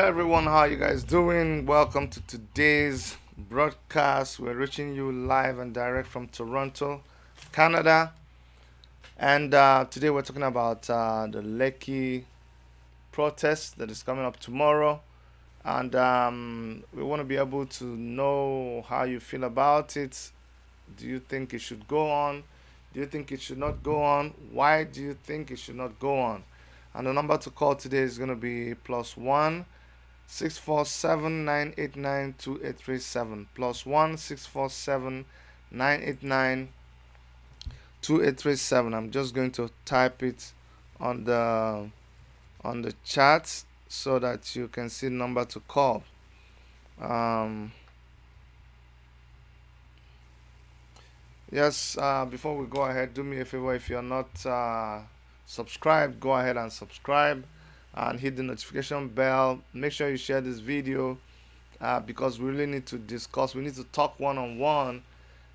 everyone, how you guys doing? Welcome to today's broadcast. We're reaching you live and direct from Toronto, Canada. And today we're talking about the Lekki protest that is coming up tomorrow. And we want to be able to know how you feel about it. Do you think it should go on? Do you think it should not go on? Why do you think it should not go on? And the number to call today is going to be +1 647 989 2837 +1 647 989 2837. I'm just going to type it on the chat so that you can see the number to call. Yes, before we go ahead, do me a favor. If you're not subscribed, go ahead and subscribe and hit the notification bell. Make sure you share this video because we really need to discuss. We need to talk one-on-one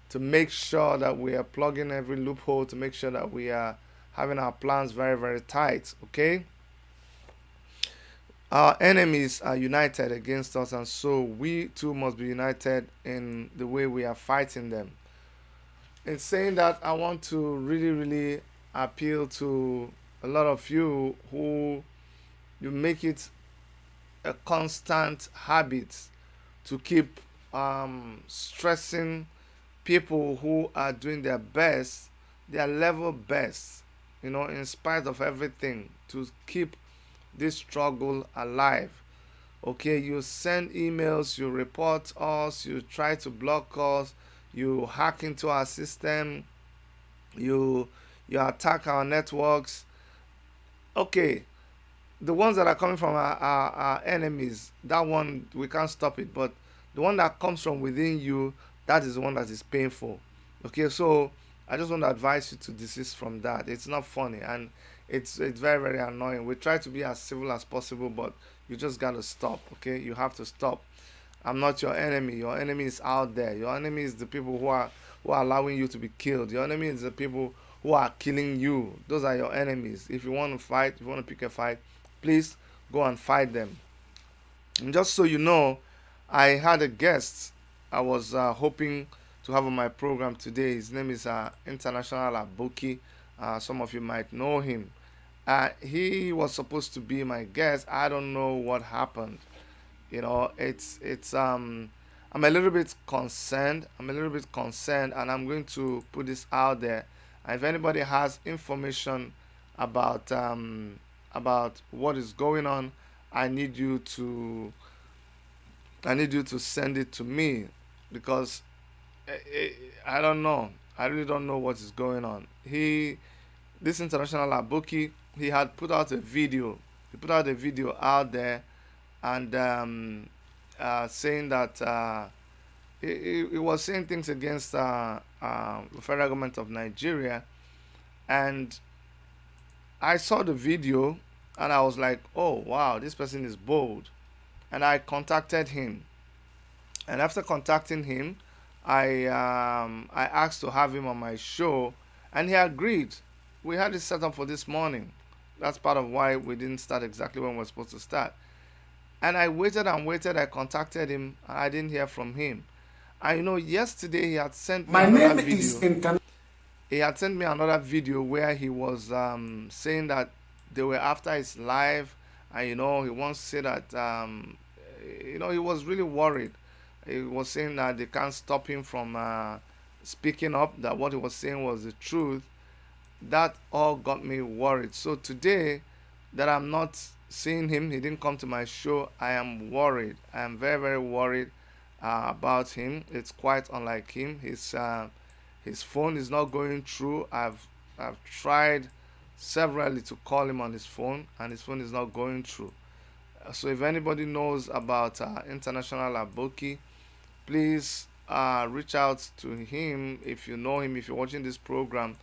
to make sure that we are plugging every loophole, to make sure that we are having our plans very, very tight. Okay? Our enemies are united against us, and so we too must be united in the way we are fighting them. In saying that, I want to really, really appeal to a lot of you who you make it a constant habit to keep stressing people who are doing their best, their level best, in spite of everything, to keep this struggle alive. Okay, you send emails, you report us, you try to block us, you hack into our system, you attack our networks. Okay, the ones that are coming from our enemies, that one we can't stop it, but the one that comes from within you, that is the one that is painful. Okay, so I just want to advise you to desist from that. It's not funny, and it's very, very annoying. We try to be as civil as possible, but you just gotta stop. Okay, you have to stop. I'm not your enemy. Your enemy is out there. Your enemy is the people who are allowing you to be killed. Your enemy is the people who are killing you. Those are your enemies. If you want to fight, if you want to pick a fight, please go and fight them. And just so you know, I had a guest I was hoping to have on my program today. His name is International Aboki. Some of you might know him. He was supposed to be my guest. I don't know what happened. I'm a little bit concerned. And I'm going to put this out there. And if anybody has information about what is going on, I need you to send it to me, because I don't know. I really don't know what is going on. This International Abuki, he had put out a video. He put out a video out there, and saying that he was saying things against the federal government of Nigeria. And I saw the video, and I was like, oh wow, this person is bold. And I contacted him. And after contacting him, I asked to have him on my show, and he agreed. We had it set up for this morning. That's part of why we didn't start exactly when we were supposed to start. And I waited and waited. I contacted him, and I didn't hear from him. And yesterday he had sent me another video. He had sent me another video where he was saying that they were after his life, and he wants to say that he was really worried. He was saying that they can't stop him from speaking up, that what he was saying was the truth. That all got me worried. So today that I'm not seeing him, he didn't come to my show, I am worried. I am very, very worried about him. It's quite unlike him. His phone is not going through. I've tried severally to call him on his phone, and his phone is not going through. So if anybody knows about International Aboki, please reach out to him. If you know him, if you're watching this program,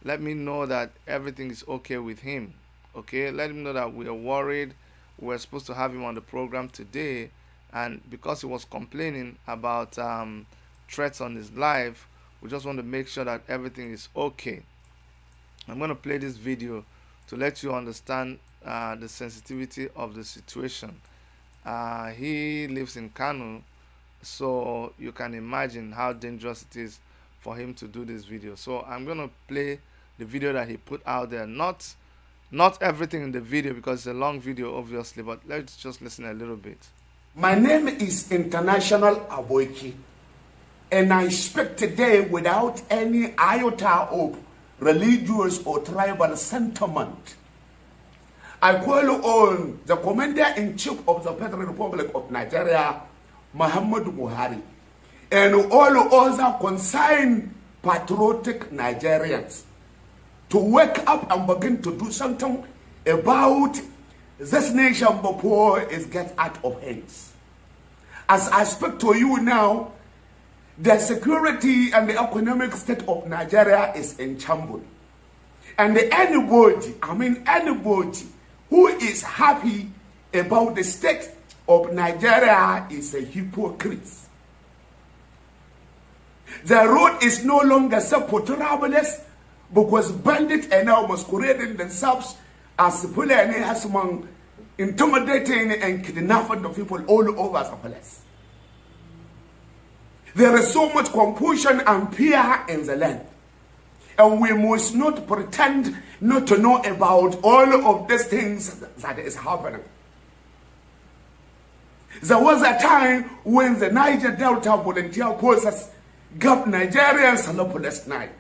let me know that everything is okay with him. Okay, let him know that we are worried. We're supposed to have him on the program today, and because he was complaining about threats on his life, we just want to make sure that everything is okay. I'm going to play this video to let you understand the sensitivity of the situation. He lives in Kanu, so you can imagine how dangerous it is for him to do this video. So I'm gonna play the video that he put out there. Not everything in the video because it's a long video, obviously, but let's just listen a little bit. My name is International Aboiki, and I speak today without any iota of religious or tribal sentiment. I call on the Commander-in-Chief of the Federal Republic of Nigeria, Muhammadu Buhari, and all other concerned patriotic Nigerians to wake up and begin to do something about this nation before it gets out of hands. As I speak to you now, the security and the economic state of Nigeria is in shambles. And anybody who is happy about the state of Nigeria is a hypocrite. The road is no longer safe for travelers because bandits are now masquerading themselves as Fulani Hasman, intimidating and kidnapping the people all over the place. There is so much confusion and fear in the land. And we must not pretend not to know about all of these things that is happening. There was a time when the Niger Delta volunteer forces gave Nigerians sleepless night.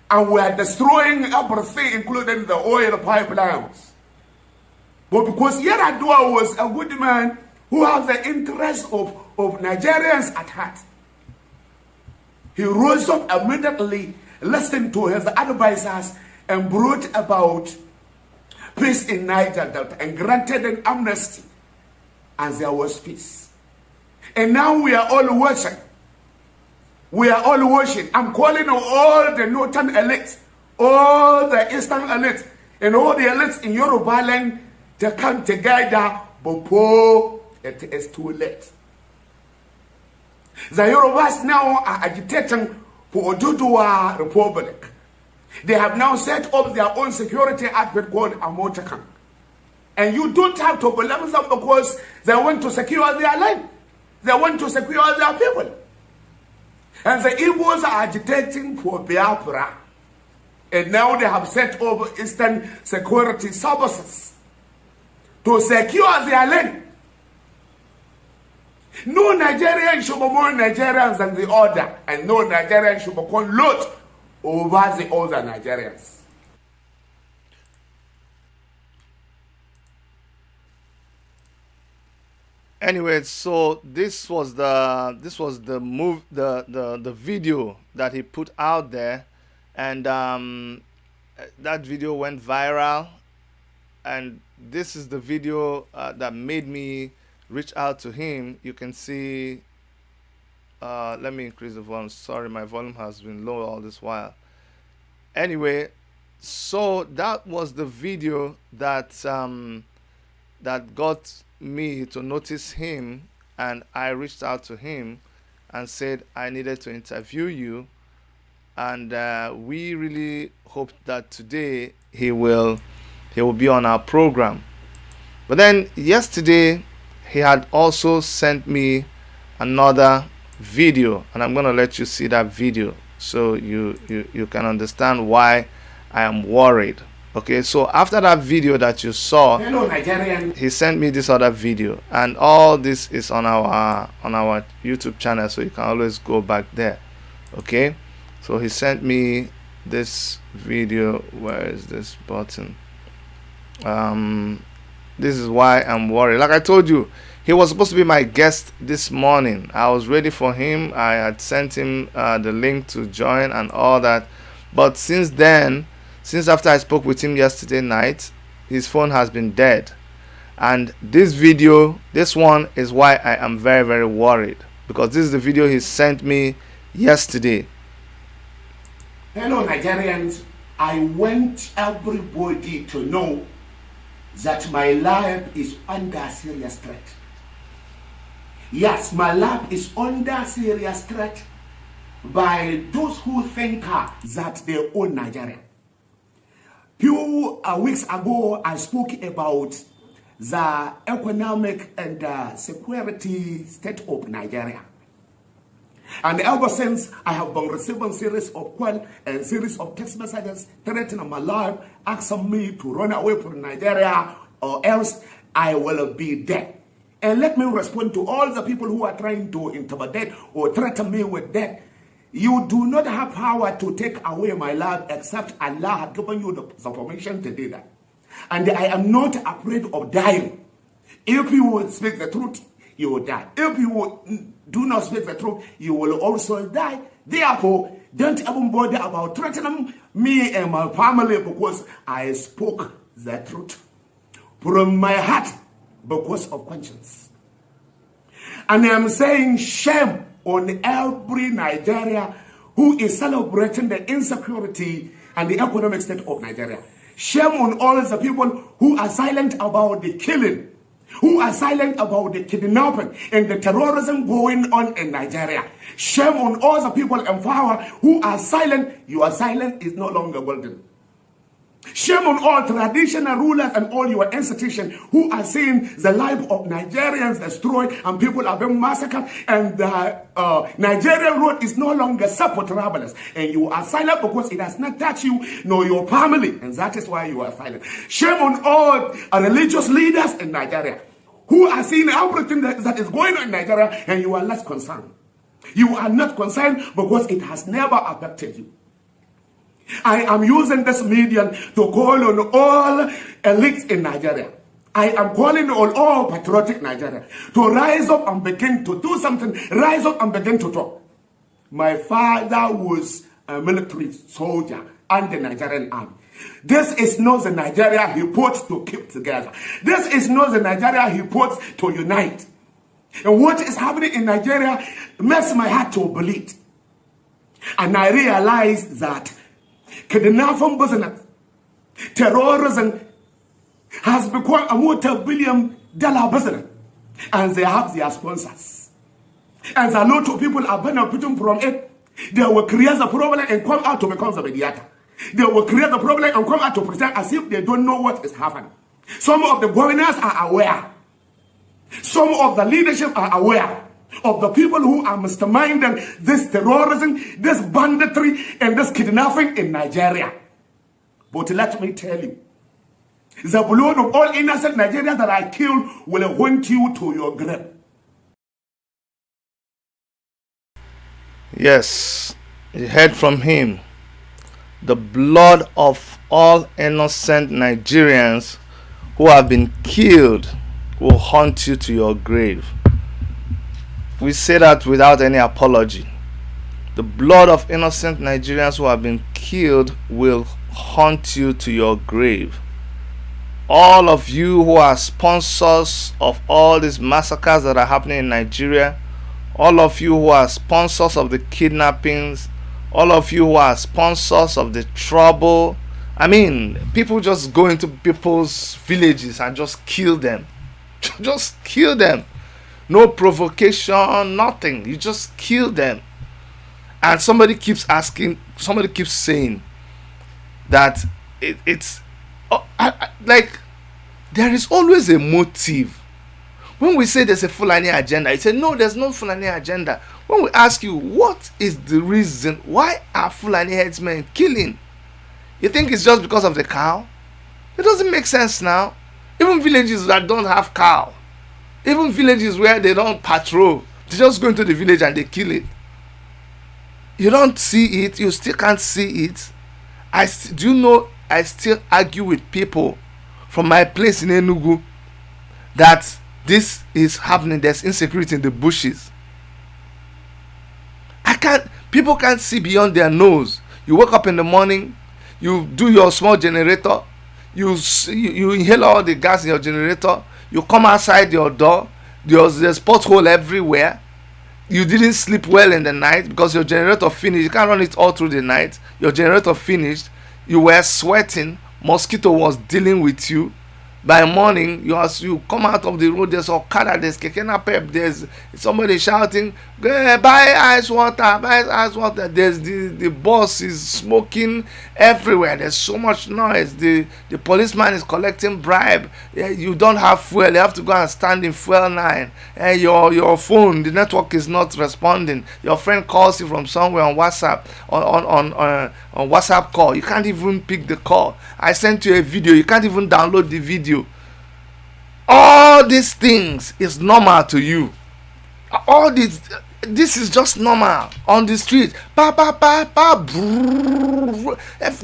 And we are destroying everything, including the oil pipelines. But because Yaradua was a good man who has the interest of Nigerians at heart, he rose up immediately, listened to his advisors, and brought about peace in Niger Delta and granted an amnesty, and there was peace. And now we are all watching. We are all watching. I'm calling on all the northern elites, all the eastern elites, and all the elites in Yoruba land to come together before it is too late. The Yorubas now are agitating for Oduduwa Republic. They have now set up their own security outfit called Amotakan. And you don't have to believe them because they want to secure their land. They want to secure their people. And the Igbos are agitating for Biafra. And now they have set up Eastern security services to secure their land. No Nigerian should be more Nigerians than the other. And no Nigerian should become lot over the other Nigerians. Anyway, so this was the video that he put out there, and that video went viral, and this is the video that made me reach out to him. You can see, let me increase the volume. Sorry, my volume has been low all this while. Anyway, so that was the video that that got me to notice him, and I reached out to him and said I needed to interview you, and we really hope that today he will be on our program. But then yesterday he had also sent me another video, and I'm gonna let you see that video so you can understand why I am worried. Okay, so after that video that you saw, Hello, Nigerian, he sent me this other video, and all this is on our YouTube channel, so you can always go back there. Okay, so he sent me this video. Where is this button? This is why I'm worried. Like I told you, he was supposed to be my guest this morning. I was ready for him. I had sent him the link to join and all that, but since after I spoke with him yesterday night, his phone has been dead. And this video, this one, is why I am very, very worried, because this is the video he sent me yesterday. Hello, Nigerians. I want everybody to know that my life is under serious threat. Yes, my life is under serious threat by those who think that they own Nigeria. Few weeks ago, I spoke about the economic and security state of Nigeria. And ever since, I have been receiving series of calls and series of text messages threatening my life, asking me to run away from Nigeria or else I will be dead. And let me respond to all the people who are trying to intimidate or threaten me with death. You do not have power to take away my life except Allah had given you the permission to do that. And I am not afraid of dying. If you will speak the truth, you will die. If you do not speak the truth, you will also die. Therefore, don't even bother about threatening me and my family because I spoke the truth from my heart because of conscience. And I am saying shame on every Nigeria who is celebrating the insecurity and the economic state of Nigeria. Shame on all the people who are silent about the killing, who are silent about the kidnapping and the terrorism going on in Nigeria. Shame on all the people in power who are silent. Your silence is no longer golden. Shame on all traditional rulers and all your institutions who are seeing the life of Nigerians destroyed and people are being massacred, and the Nigerian road is no longer safe for travelers. And you are silent because it has not touched you nor your family, and that is why you are silent. Shame on all religious leaders in Nigeria who are seeing everything that is going on in Nigeria, and you are less concerned. You are not concerned because it has never affected you. I am using this medium to call on all elites in Nigeria. I am calling on all patriotic Nigeria to rise up and begin to do something. Rise up and begin to talk. My father was a military soldier and the Nigerian army. This is not the Nigeria he put to keep together. This is not the Nigeria he put to unite. And what is happening in Nigeria makes my heart to bleed. And I realize that kidnapping business, terrorism has become a multi-billion-dollar business, and they have their sponsors. And a lot of people are benefiting from it. They will create the problem and come out to become the mediator. They will create the problem and come out to pretend as if they don't know what is happening. Some of the governors are aware. Some of the leadership are aware of the people who are masterminding this terrorism, this banditry, and this kidnapping in Nigeria. But let me tell you, the blood of all innocent Nigerians that I killed will haunt you to your grave. Yes, you heard from him. The blood of all innocent Nigerians who have been killed will haunt you to your grave. We say that without any apology. The blood of innocent Nigerians who have been killed will haunt you to your grave. All of you who are sponsors of all these massacres that are happening in Nigeria, all of you who are sponsors of the kidnappings, all of you who are sponsors of the trouble. I mean, people just go into people's villages and just kill them. Just kill them. No provocation, nothing. You just kill them. And somebody keeps saying that it's like there is always a motive. When we say there's a Fulani agenda, you say no, there's no Fulani agenda. When we ask you what is the reason, why are Fulani headsmen killing? You think it's just because of the cow? It doesn't make sense now. Even villages that don't have cow, even villages where they don't patrol, they just go into the village and they kill it. You don't see it, you still can't see it. I still argue with people from my place in Enugu that this is happening. There's insecurity in the bushes. People can't see beyond their nose. You wake up in the morning, you do your small generator, you inhale all the gas in your generator, you come outside your door, there's pothole everywhere. You didn't sleep well in the night because your generator finished. You can't run it all through the night. Your generator finished. You were sweating. Mosquito was dealing with you. By morning, you come out of the road, there's Okada, there's Keke Napep, there's somebody shouting, buy ice water, buy ice water. There's the boss is smoking everywhere. There's so much noise. The policeman is collecting bribe. You don't have fuel. You have to go and stand in fuel line. Your phone, the network is not responding. Your friend calls you from somewhere on WhatsApp, on WhatsApp call. You can't even pick the call. I sent you a video. You can't even download the video. All these things is normal to you. All this is just normal on the street.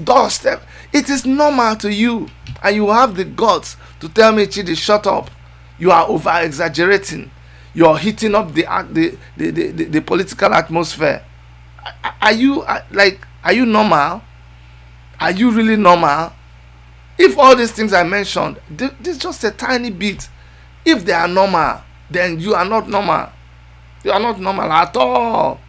Dust. It is normal to you, and you have the guts to tell me, Chidi, shut up. You are over exaggerating. You are heating up the political atmosphere. Are you normal? Are you really normal? If all these things I mentioned, this is just a tiny bit. If they are normal, then you are not normal. You are not normal at all.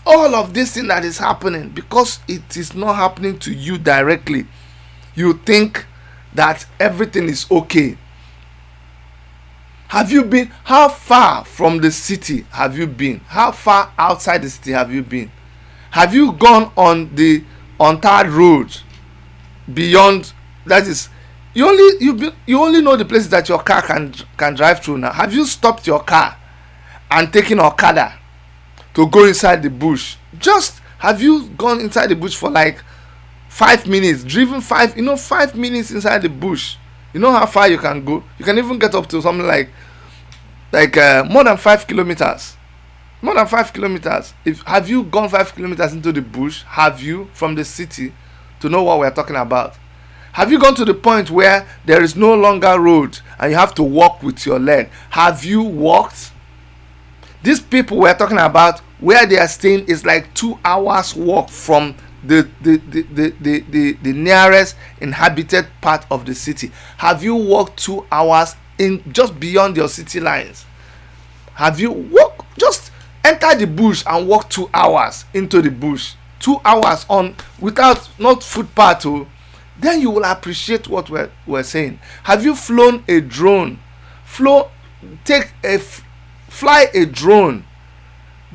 All of this thing that is happening, because it is not happening to you directly, you think that everything is okay. Have you been? How far from the city have you been? How far outside the city have you been? Have you gone on the untarred road beyond? That is, you only know the places that your car can drive through now. Have you stopped your car and taken Okada to go inside the bush? Just have you gone inside the bush for like 5 minutes, driven 5 minutes inside the bush? You know how far you can go? You can even get up to something like more than 5 kilometers. More than 5 kilometers. Have you gone 5 kilometers into the bush? Have you, from the city, to know what we're talking about? Have you gone to the point where there is no longer road and you have to walk with your leg? Have you walked? These people we're talking about, where they are staying, is like 2 hours walk from the nearest inhabited part of the city. Have you walked 2 hours in just beyond your city lines? Have you walked? Just enter the bush and walk 2 hours into the bush. 2 hours on without not footpath. Then you will appreciate what we're saying. Have you flown a drone? Fly a drone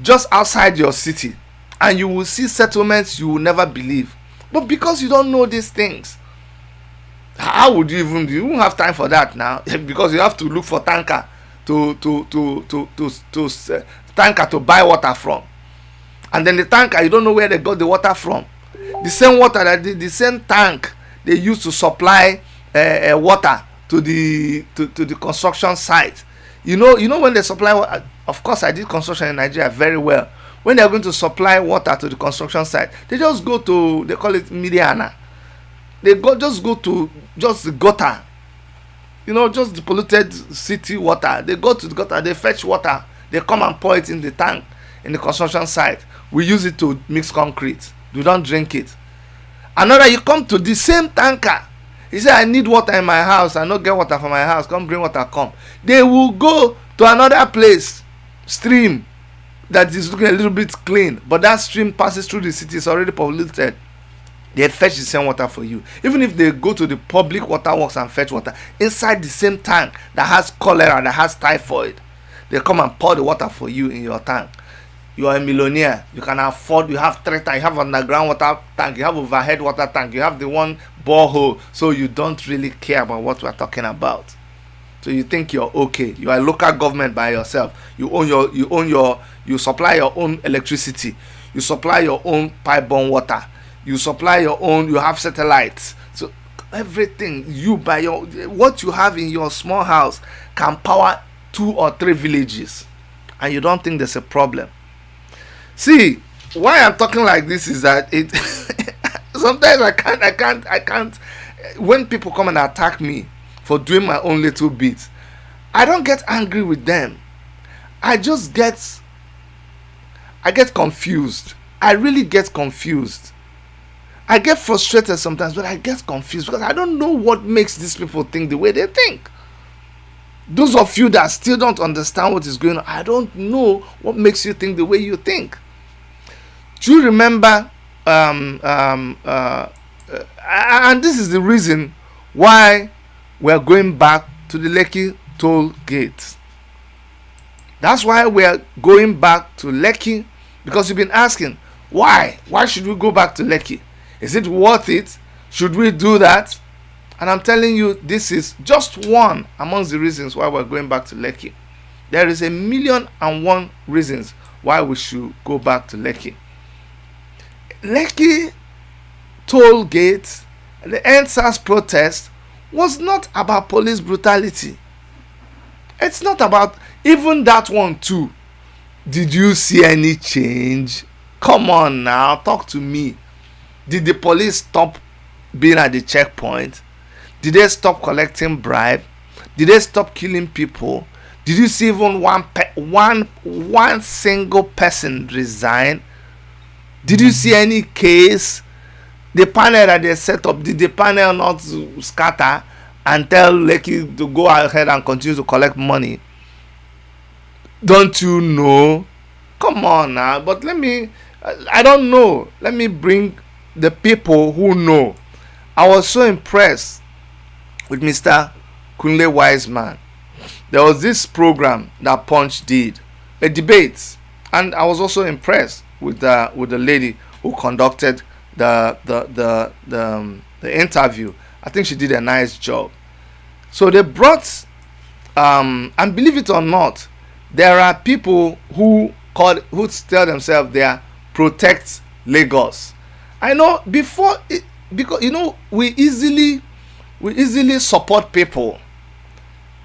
just outside your city, and you will see settlements you will never believe. But because you don't know these things, how would you won't have time for that now? Because you have to look for tanker to tanker to buy water from, and then the tanker, you don't know where they got the water from. The same water that the same tank they use to supply water to the construction site. You know when they supply, of course I did construction in Nigeria very well. When they are going to supply water to the construction site, they just go to, they call it Mediana. They just go to just the gutter. Just the polluted city water. They go to the gutter, they fetch water, they come and pour it in the tank in the construction site. We use it to mix concrete. We don't drink it. Another, you come to the same tanker. He said, I need water in my house. I don't get water from my house. Come bring water, come. They will go to another place, stream, that is looking a little bit clean. But that stream passes through the city. It's already polluted. They fetch the same water for you. Even if they go to the public water works and fetch water inside the same tank that has cholera, that has typhoid, they come and pour the water for you in your tank. You are a millionaire. You can afford. You have 3 tanks. You have underground water tank. You have overhead water tank. You have the one borehole. So you don't really care about what we're talking about. So you think you're okay. You are a local government by yourself. You supply your own electricity. You supply your own pipe-borne water. You supply your own. You have satellites. So everything what you have in your small house can power 2 or 3 villages, and you don't think there's a problem. See, why I'm talking like this is that it sometimes I can't when people come and attack me for doing my own little bit, I don't get angry with them. I get confused. I really get confused. I get frustrated sometimes, but I get confused because I don't know what makes these people think the way they think. Those of you that still don't understand what is going on, I don't know what makes you think the way you think. Do you remember, and this is the reason why we're going back to the Lekki toll gate. That's why we're going back to Lekki, because you've been asking, why? Why should we go back to Lekki? Is it worth it? Should we do that? And I'm telling you, this is just one amongst the reasons why we're going back to Lekki. There is 1,000,001 reasons why we should go back to Lekki. Lekki toll gate, the NSAS protest was not about police brutality. It's not about even that one too. Did you see any change? Come on now, talk to me. Did the police stop being at the checkpoint? Did they stop collecting bribe? Did they stop killing people? Did you see even one single person resign? Did you see any case? The panel that they set up, did the panel not scatter and tell Lekki to go ahead and continue to collect money? Don't you know? Come on now. But I don't know. Let me bring the people who know. I was so impressed with Mr. Kunle Wiseman. There was this program that Punch did, a debate, and I was also impressed with the lady who conducted the interview. I think she did a nice job. So they brought, and believe it or not, there are people who tell themselves they are Protect Lagos. I know because we easily support people.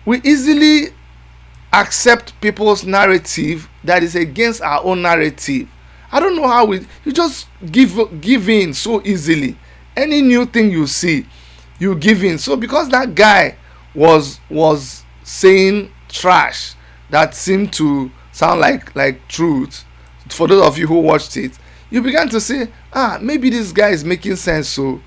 We easily accept people's narrative that is against our own narrative. I don't know how you just give in so easily. Any new thing you see, you give in. So because that guy was saying trash that seemed to sound like truth, for those of you who watched it, you began to say, maybe this guy is making sense. So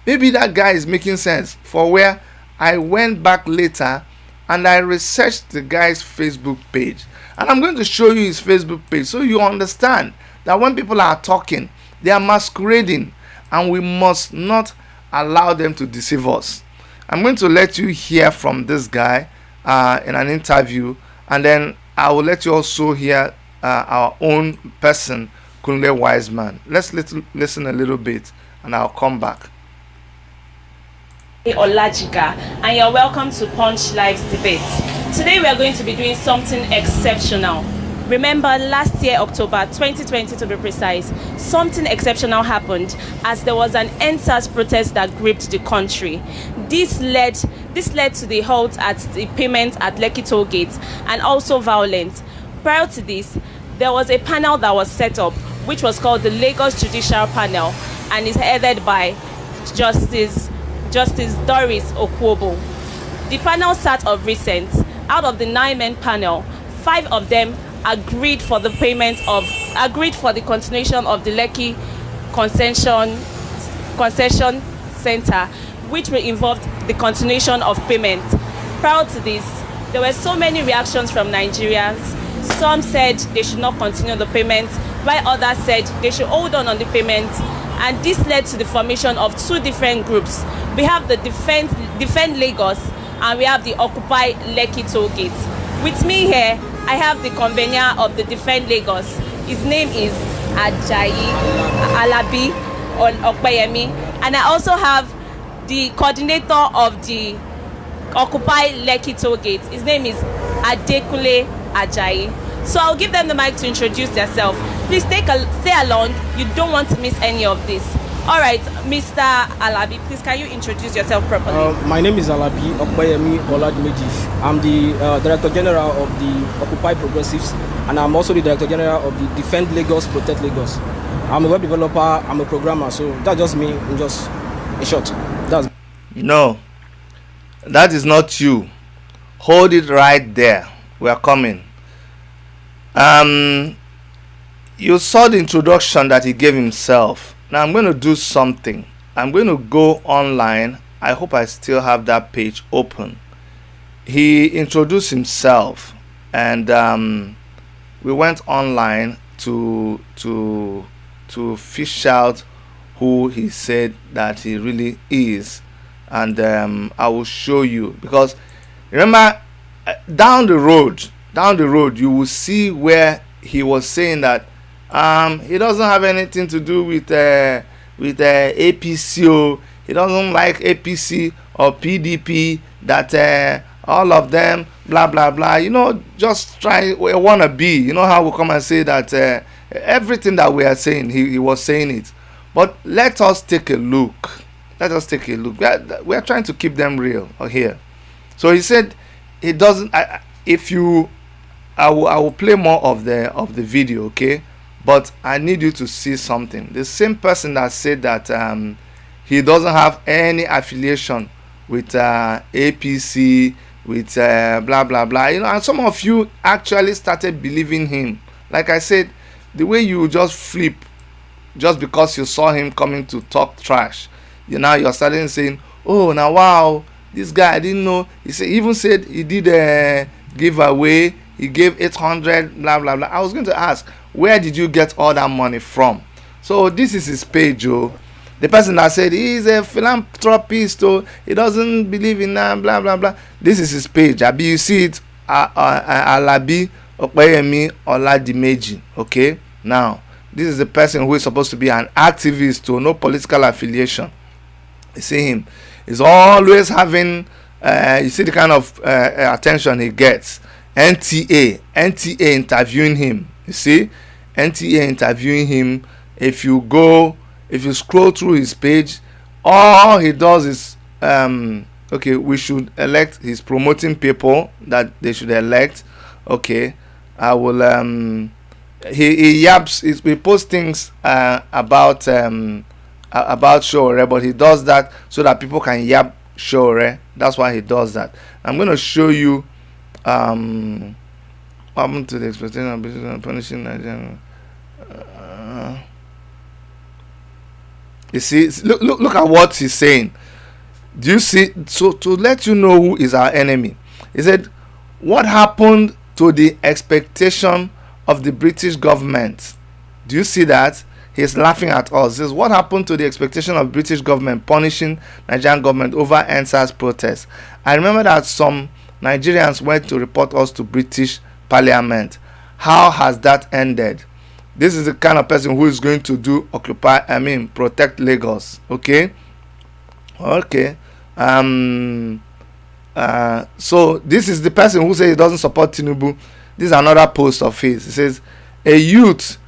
maybe that guy is making sense. For where I went back later and I researched the guy's Facebook page, and I'm going to show you his Facebook page so you understand that when people are talking, they are masquerading, and we must not allow them to deceive us. I'm going to let you hear from this guy in an interview, and then I will let you also hear our own person, Kunle Wiseman. Let's listen a little bit, and I'll come back. Olajika, and you're welcome to Punch Live's debate. Today we are going to be doing something exceptional. Remember, last year, October 2020 to be precise, something exceptional happened as there was an NSAS protest that gripped the country. This led to the halt at the payment at Lekki toll gate and also violence. Prior to this, there was a panel that was set up which was called the Lagos Judicial Panel and is headed by Justice Doris Okwobo. The panel sat of recent. Out of the 9-man panel, 5 of them agreed for the continuation of the Lekki concession center, which will involve the continuation of payment. Prior to this, there were so many reactions from Nigerians. Some said they should not continue the payment, while others said they should hold on the payment, and this led to the formation of 2 different groups. We have the Defend Lagos, and we have the Occupy Lekki toll gate. With me here, I have the convener of the Defend Lagos. His name is Ajayi Alabi Okpeyemi, and I also have the coordinator of the Occupy Lekki toll gate. His name is Adekunle Ajayi. So I'll give them the mic to introduce themselves. Please stay along. You don't want to miss any of this. All right, Mr. Alabi, please can you introduce yourself properly? My name is Alabi Okpeyemi Oladimeji. I'm the Director General of the Occupy Progressives, and I'm also the Director General of the Defend Lagos, Protect Lagos. I'm a web developer, I'm a programmer, so that's just me in short. No, that is not you. Hold it right there. We are coming. You saw the introduction that he gave himself. Now I'm going to do something. I'm going to go online. I hope I still have that page open. He introduced himself, and we went online to fish out who he said that he really is. and I will show you, because remember, down the road you will see where he was saying that he doesn't have anything to do with APC. He doesn't like APC or PDP, that all of them blah blah blah, just try wanna be, how we come and say that everything that we are saying, he was saying it. But let us take a look. We are trying to keep them real here. So he said he doesn't. I will play more of the video, okay? But I need you to see something. The same person that said that he doesn't have any affiliation with APC, with blah blah blah, and some of you actually started believing him. Like I said, the way you just flip just because you saw him coming to talk trash, you're starting saying, oh, now wow, this guy, I didn't know. He even said he did a giveaway, he gave 800 blah blah blah. I was going to ask, where did you get all that money from? So this is his page. The person that said he's a philanthropist, he doesn't believe in that blah blah blah, this is his page. Abi, you see it, Alabi Opeyemi Oladimeji. Okay, now this is the person who is supposed to be an activist, no political affiliation. You see him, he's always having you see the kind of attention he gets. NTA interviewing him. You see, NTA interviewing him. If you scroll through his page, all he does is okay, we should elect. He's promoting people that they should elect. Okay, I will he yaps, he posts things about Shore, but he does that so that people can yap Shore. That's why he does that. I'm going to show you what happened to the expectation of business punishing Nigeria. You see, look at what he's saying. Do you see? So to let you know who is our enemy, he said, what happened to the expectation of the British government? Do you see that? He's laughing at us. He says, what happened to the expectation of British government punishing Nigerian government over NSAS protests? I remember that some Nigerians went to report us to British Parliament. How has that ended? This is the kind of person who is going to protect Lagos. Okay. So this is the person who says he doesn't support Tinubu. This is another post of his. He says, a youth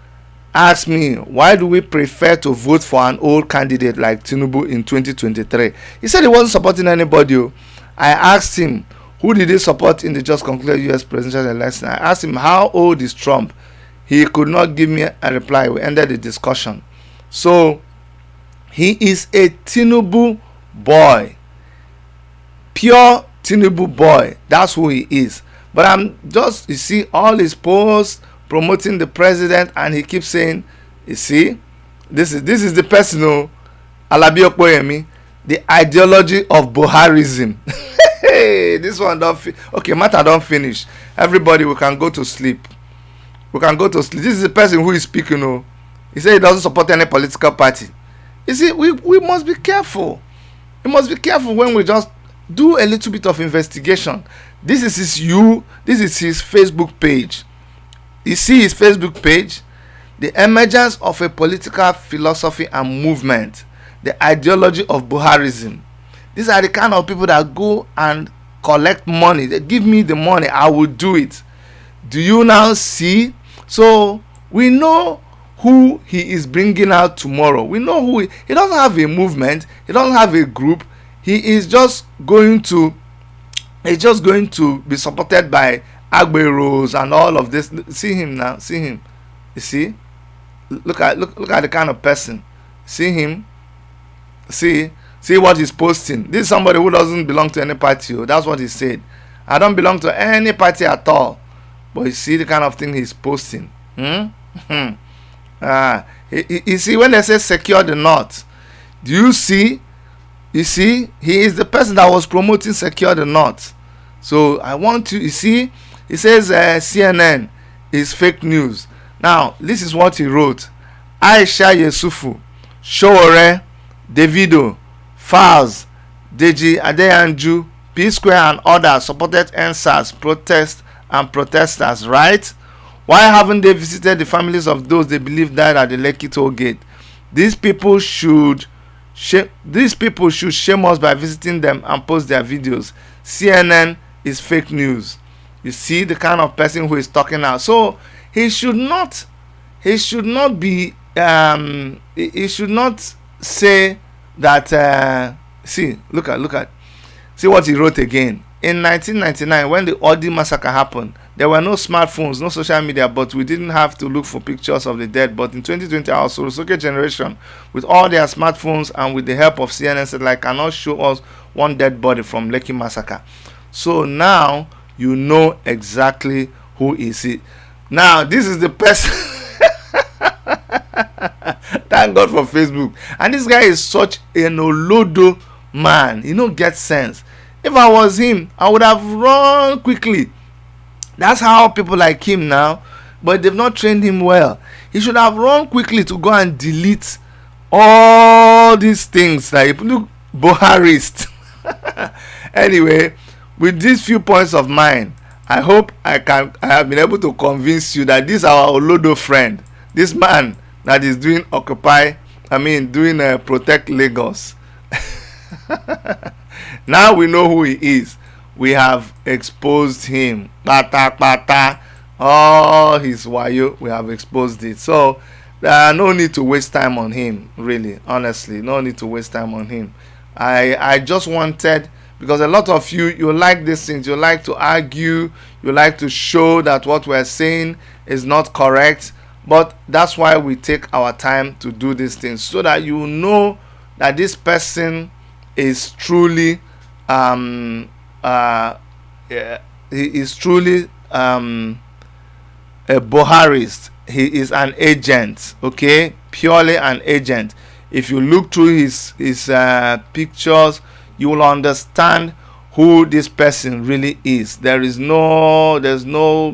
asked me, why do we prefer to vote for an old candidate like Tinubu in 2023? He said he wasn't supporting anybody. I asked him, who did he support in the just concluded US presidential election? I asked him, how old is Trump? He could not give me a reply. We ended the discussion. So he is a Tinubu boy, pure Tinubu boy. That's who he is. But I'm just, you see, all his posts promoting the president, and he keeps saying, you see, this is the person, Alabi Opeyemi, the ideology of Buharism. Hey, this one don't okay, matter don't finish. Everybody, we can go to sleep. This is the person who is speaking. He said he doesn't support any political party. You see, we must be careful. We must be careful when we just do a little bit of investigation. This is his Facebook page. You see his Facebook page? The emergence of a political philosophy and movement, the ideology of Buharism. These are the kind of people that go and collect money. They give me the money, I will do it. Do you now see? So we know who he is bringing out tomorrow. We know who he doesn't have a movement. He doesn't have a group. He is just going to be supported by Agberos and all of this. See him now. See him. You see? Look at the kind of person. See him. See what he's posting. This is somebody who doesn't belong to any party. That's what he said. I don't belong to any party at all. But you see the kind of thing he's posting. You see, when they say secure the North, do you see? You see, he is the person that was promoting secure the North. So I want to, you see, he says CNN is fake news. Now, this is what he wrote. Aisha Yesufu, Showore, Davido, Faz, Deji Adeyanju, P Square and others supported NSAS protesters, right? Why haven't they visited the families of those they believe died at the Lekki toll gate? These people should shame us by visiting them and post their videos. CNN is fake news. You see the kind of person who is talking now. So he should not be he should not say that see what he wrote again. In 1999, when the Odi massacre happened, there were no smartphones, no social media, but we didn't have to look for pictures of the dead. But in 2020, our Sorosoke generation, with all their smartphones and with the help of CNN satellite, cannot show us one dead body from Lekki massacre. So now you know exactly who is it. Now this is the person. Thank God for Facebook. And this guy is such an olodo man. He don't get sense. If I was him, I would have run quickly. That's how people like him now, but they've not trained him well. He should have run quickly to go and delete all these things. Like, look, Buharist. Anyway, with these few points of mine, I hope I have been able to convince you that this our Olodo friend, this man that is doing Protect Lagos. Now we know who he is. We have exposed him. Pata. All his wayo, we have exposed it. So there no need to waste time on him, really. Honestly, no need to waste time on him. I just wanted, because a lot of you like these things, you like to argue, you like to show that what we're saying is not correct. But that's why we take our time to do these things, so that you know that this person is truly he is truly a Buharist. He is an agent, okay, purely an agent. If you look through his pictures, you will understand who this person really is. There's no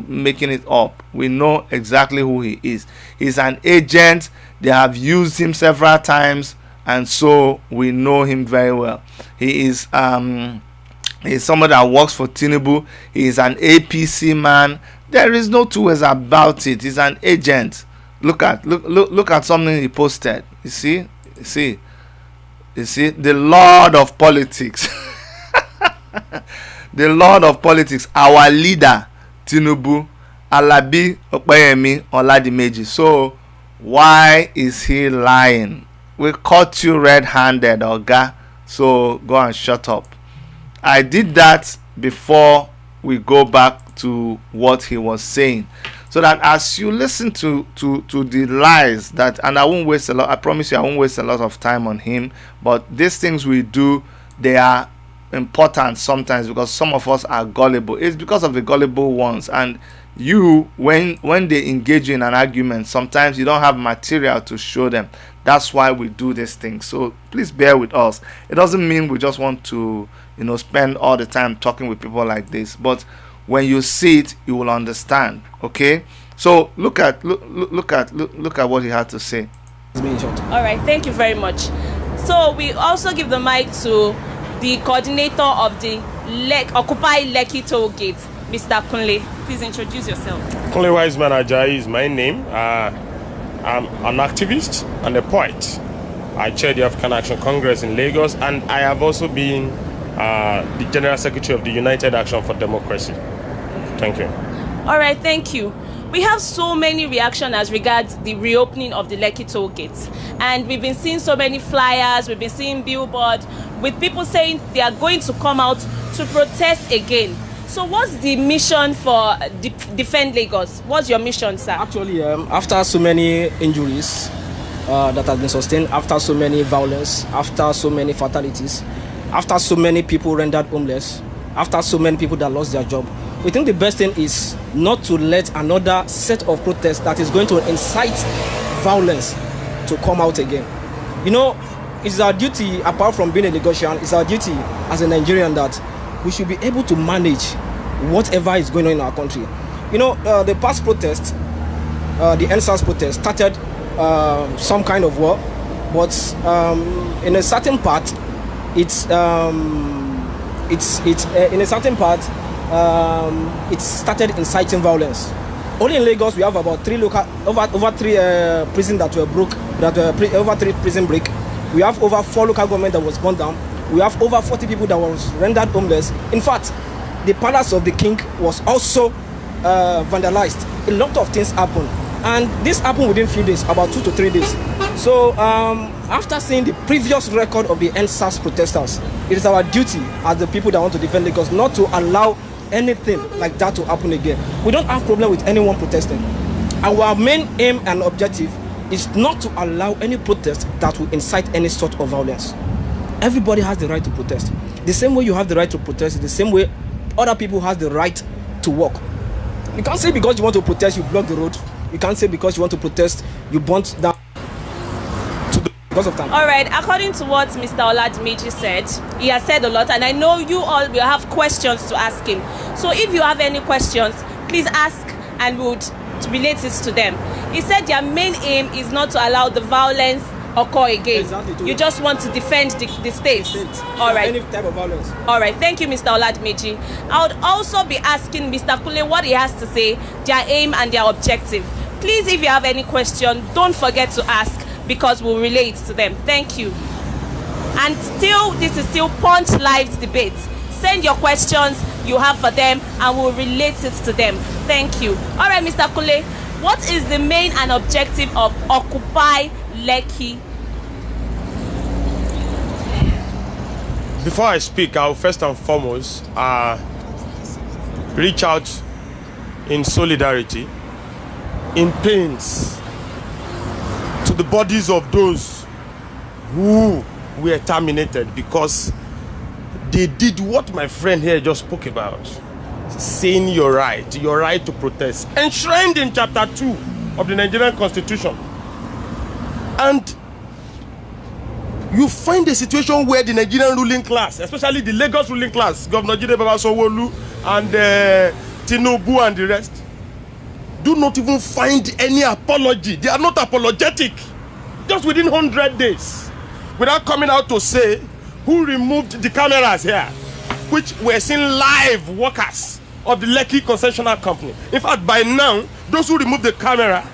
making it up. We know exactly who he is. He's an agent. They have used him several times, and so we know him very well. He is somebody that works for Tinubu. He is an APC man. There is no two ways about it. He's an agent. Look at something he posted. You see the Lord of Politics. The Lord of Politics, our leader Tinubu, Alabi Opeyemi Oladimeji. So why is he lying? We caught you red-handed, Oga. So go and shut up. I did that before we go back to what he was saying, so that as you listen to the lies that, and I promise you I won't waste a lot of time on him, but these things we do, they are important sometimes, because some of us are gullible. It's because of the gullible ones, and you, when they engage you in an argument, sometimes you don't have material to show them. That's why we do these things. So please bear with us. It doesn't mean we just want to spend all the time talking with people like this, but when you see it, you will understand. Okay, so look at what he had to say. All right, thank you very much. So we also give the mic to the coordinator of the Occupy Lekki toll gate, Mr. Kunle. Please introduce yourself. Kunle Wiseman Ajayi is my name. I'm an activist and a poet. I chair the African Action Congress in Lagos, and I have also been the General Secretary of the United Action for Democracy. Thank you. All right, thank you. We have so many reactions as regards the reopening of the Lekki toll gates, and we've been seeing so many flyers, we've been seeing billboards with people saying they are going to come out to protest again. So what's the mission for Defend Lagos? What's your mission, sir? Actually, after so many injuries that have been sustained, after so many violence, after so many fatalities, after so many people rendered homeless, after so many people that lost their job, we think the best thing is not to let another set of protests that is going to incite violence to come out again. It's our duty, apart from being a Lagosian, it's our duty as a Nigerian that we should be able to manage whatever is going on in our country. The past protest, the NSAS protest, started some kind of war, but in a certain part, it's in a certain part, it started inciting violence. Only in Lagos, we have about over three prisons that were broke, over 3 prison break. We have over 4 local government that was burned down. We have over 40 people that was rendered homeless. In fact, the palace of the king was also vandalized. A lot of things happened, and this happened within few days, about 2 to 3 days. So after seeing the previous record of the NSAS protesters, it is our duty as the people that want to defend Lagos not to allow anything like that to happen again. We don't have problem with anyone protesting. Our main aim and objective is not to allow any protest that will incite any sort of violence. Everybody has the right to protest. The same way you have the right to protest, the same way other people have the right to walk. You can't say because you want to protest, you block the road. You can't say because you want to protest, you burnt down because of time. All right, according to what Mr. Oladimeji said, he has said a lot, and I know you all will have questions to ask him. So if you have any questions, please ask and we would relate it to them. He said their main aim is not to allow the violence occur again. Exactly. You just want to defend the state. All right. Any type of violence. All right. Thank you, Mr. Oladimeji. I would also be asking Mr. Kule what he has to say, their aim and their objective. Please, if you have any question, don't forget to ask because we'll relate to them. Thank you. And still, this is still Punch Live debate. Send your questions you have for them and we'll relate it to them. Thank you. All right, Mr. Kule, what is the main and objective of Occupy Lekki? Before I speak, I'll first and foremost reach out in solidarity, in pains, to the bodies of those who were terminated because they did what my friend here just spoke about, saying your right to protest, enshrined in chapter 2 of the Nigerian Constitution. And you find a situation where the Nigerian ruling class, especially the Lagos ruling class, Governor Jide Babasowolu and Tinubu and the rest, do not even find any apology. They are not apologetic. Just within 100 days, without coming out to say who removed the cameras here, which were seen live workers of the Lekki concessional company. In fact, by now, those who removed the camera,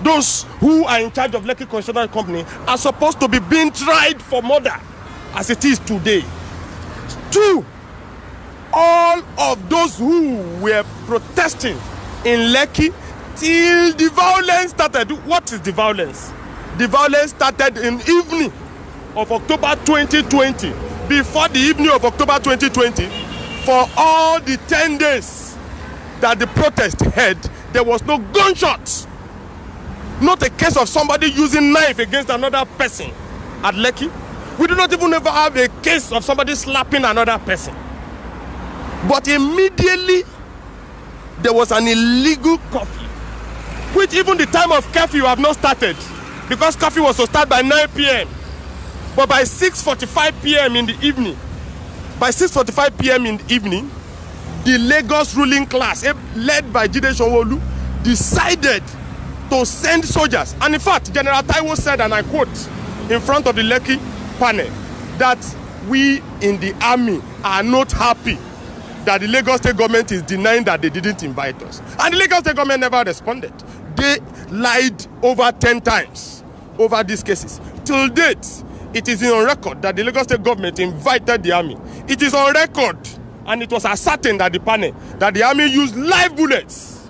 those who are in charge of Lekki concessional company, are supposed to be being tried for murder, as it is today. 2, all of those who were protesting in Lekki till the violence started. What is the violence? The violence started in evening of October 2020. Before the evening of October 2020, for all the 10 days that the protest had, there was no gunshots. Not a case of somebody using knife against another person at Lekki. We do not even ever have a case of somebody slapping another person. But immediately, there was an illegal curfew, which even the time of curfew have not started, because curfew was to start by 9 p.m. But by 6:45 p.m. in the evening, the Lagos ruling class, led by Jide Sanwo-Olu, decided to send soldiers. And in fact, General Taiwo said, and I quote, in front of the Lekki panel, that we in the army are not happy that the Lagos state government is denying that they didn't invite us. And the Lagos state government never responded. They lied over 10 times over these cases. Till date, it is on record that the Lagos state government invited the army. It is on record, and it was ascertained at the panel, that the army used live bullets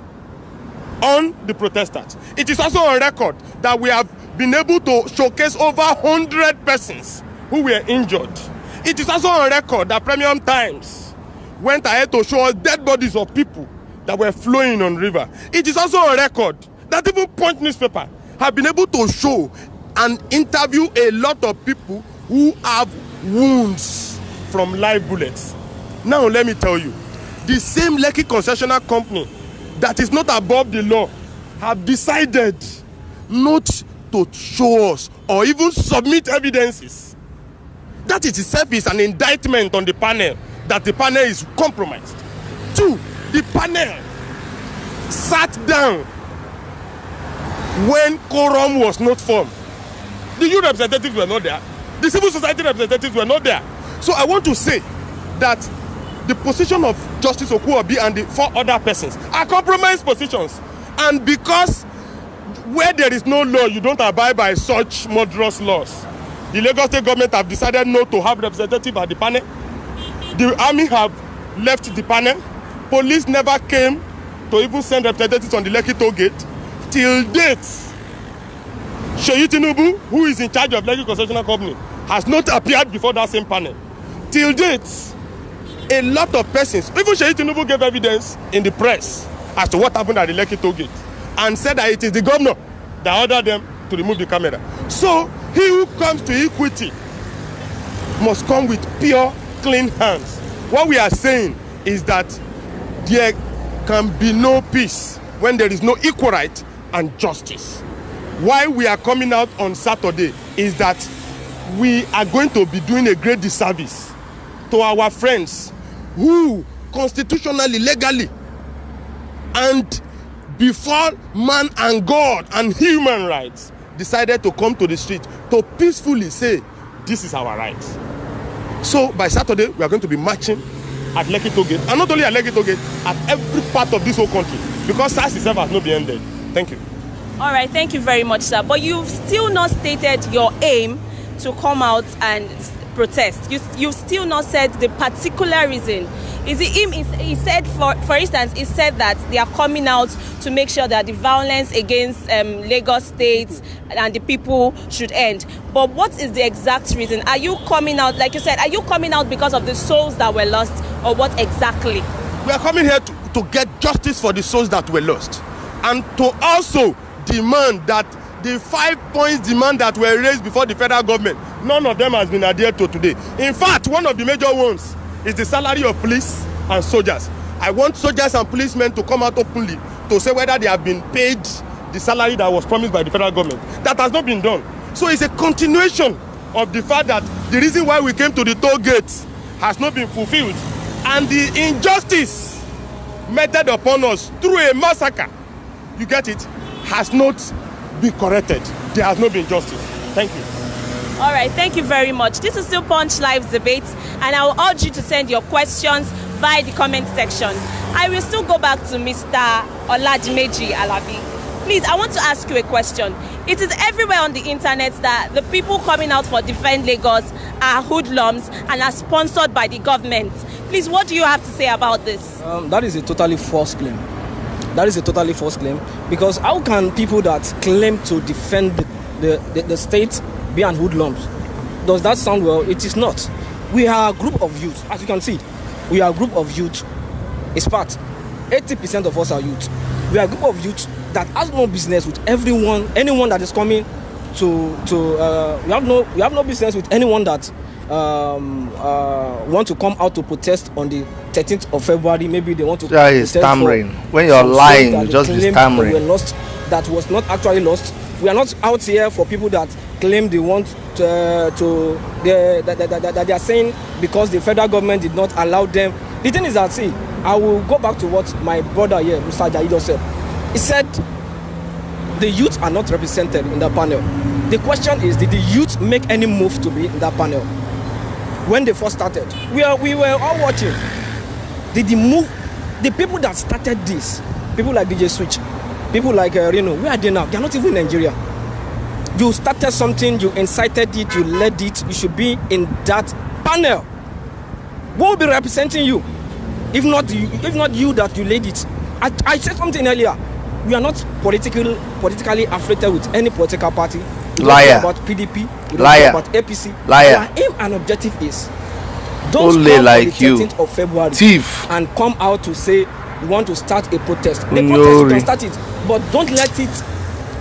on the protesters. It is also on record that we have been able to showcase over 100 persons who were injured. It is also on record that Premium Times went ahead to show us dead bodies of people that were flowing on river. It is also on record that even Punch newspaper have been able to show and interview a lot of people who have wounds from live bullets. Now let me tell you, the same Lekki concessional company that is not above the law have decided not to show us or even submit evidences. That it itself is an indictment on the panel, that the panel is compromised. 2, the panel sat down when quorum was not formed. The youth representatives were not there. The civil society representatives were not there. So I want to say that the position of Justice Okuobi and the 4 other persons are compromised positions. And because where there is no law, you don't abide by such murderous laws. The Lagos State government have decided not to have representative at the panel. The army have left the panel. Police never came to even send representatives on the Lekki toll gate. Till date, Seyi Tinubu, who is in charge of Lekki Construction Company, has not appeared before that same panel. Till date, a lot of persons, even Seyi Tinubu gave evidence in the press as to what happened at the Lekki toll gate and said that it is the governor that ordered them to remove the camera. So he who comes to equity must come with pure, clean hands. What we are saying is that there can be no peace when there is no equal right and justice. Why we are coming out on Saturday is that we are going to be doing a great disservice to our friends who constitutionally, legally, and before man and God and human rights decided to come to the street to peacefully say this is our rights. So by Saturday we are going to be marching at Lekki toll gate, and not only at Lekki toll gate, at every part of this whole country, because SARS itself has not been ended. Thank you. All right, thank you very much, sir. But you've still not stated your aim to come out and protest. You've still not said the particular reason. Is it him? He said, for instance, he said that they are coming out to make sure that the violence against Lagos State and the people should end. But what is the exact reason? Are you coming out, like you said, are you coming out because of the souls that were lost, or what exactly? We are coming here to get justice for the souls that were lost, and to also demand that the 5 points demand that were raised before the federal government, none of them has been adhered to today. In fact, one of the major ones is the salary of police and soldiers. I want soldiers and policemen to come out openly to say whether they have been paid the salary that was promised by the federal government. That has not been done. So it's a continuation of the fact that the reason why we came to the toll gates has not been fulfilled, and the injustice meted upon us through a massacre, you get it, has not been corrected. There has not been justice. Thank you. All right, thank you very much. This is still Punch Live Debate, and I will urge you to send your questions via the comment section. I will still go back to Mr. Oladimeji Alabi. Please, I want to ask you a question. It is everywhere on the internet that the people coming out for Defend Lagos are hoodlums and are sponsored by the government. Please, what do you have to say about this? That is a totally false claim. That is a totally false claim, because how can people that claim to defend the state be an hoodlums? Does that sound well? It is not. We are a group of youth, as you can see. We are a group of youth. It's part. 80% of us are youth. We are a group of youth that has no business with anyone that is coming we have no business with anyone that want to come out to protest on the 13th of February. Maybe they want to protest stammering. When you're lying, just be stammering. We lost, that was not actually lost. We are not out here for people that claim they want that they are saying because the federal government did not allow them. The thing is that, see, I will go back to what my brother here, Mr. Jaido, said. He said the youth are not represented in the panel. The question is, did the youth make any move to be in that panel? When they first started, we were all watching. Did the move, the people that started this, people like DJ Switch, people like Reno, where are they now? They are not even in Nigeria. You started something, you incited it, you led it, you should be in that panel. Who will be representing you? If not you that you led it. I said something earlier. We are not politically affiliated with any political party. We don't Liar. About PDP. We don't Liar. About APC. Liar. Our aim and objective is don't Only come like on the 13th of February Thief. and come out to say you want to start a protest. The Nyori. protest, you can start it, but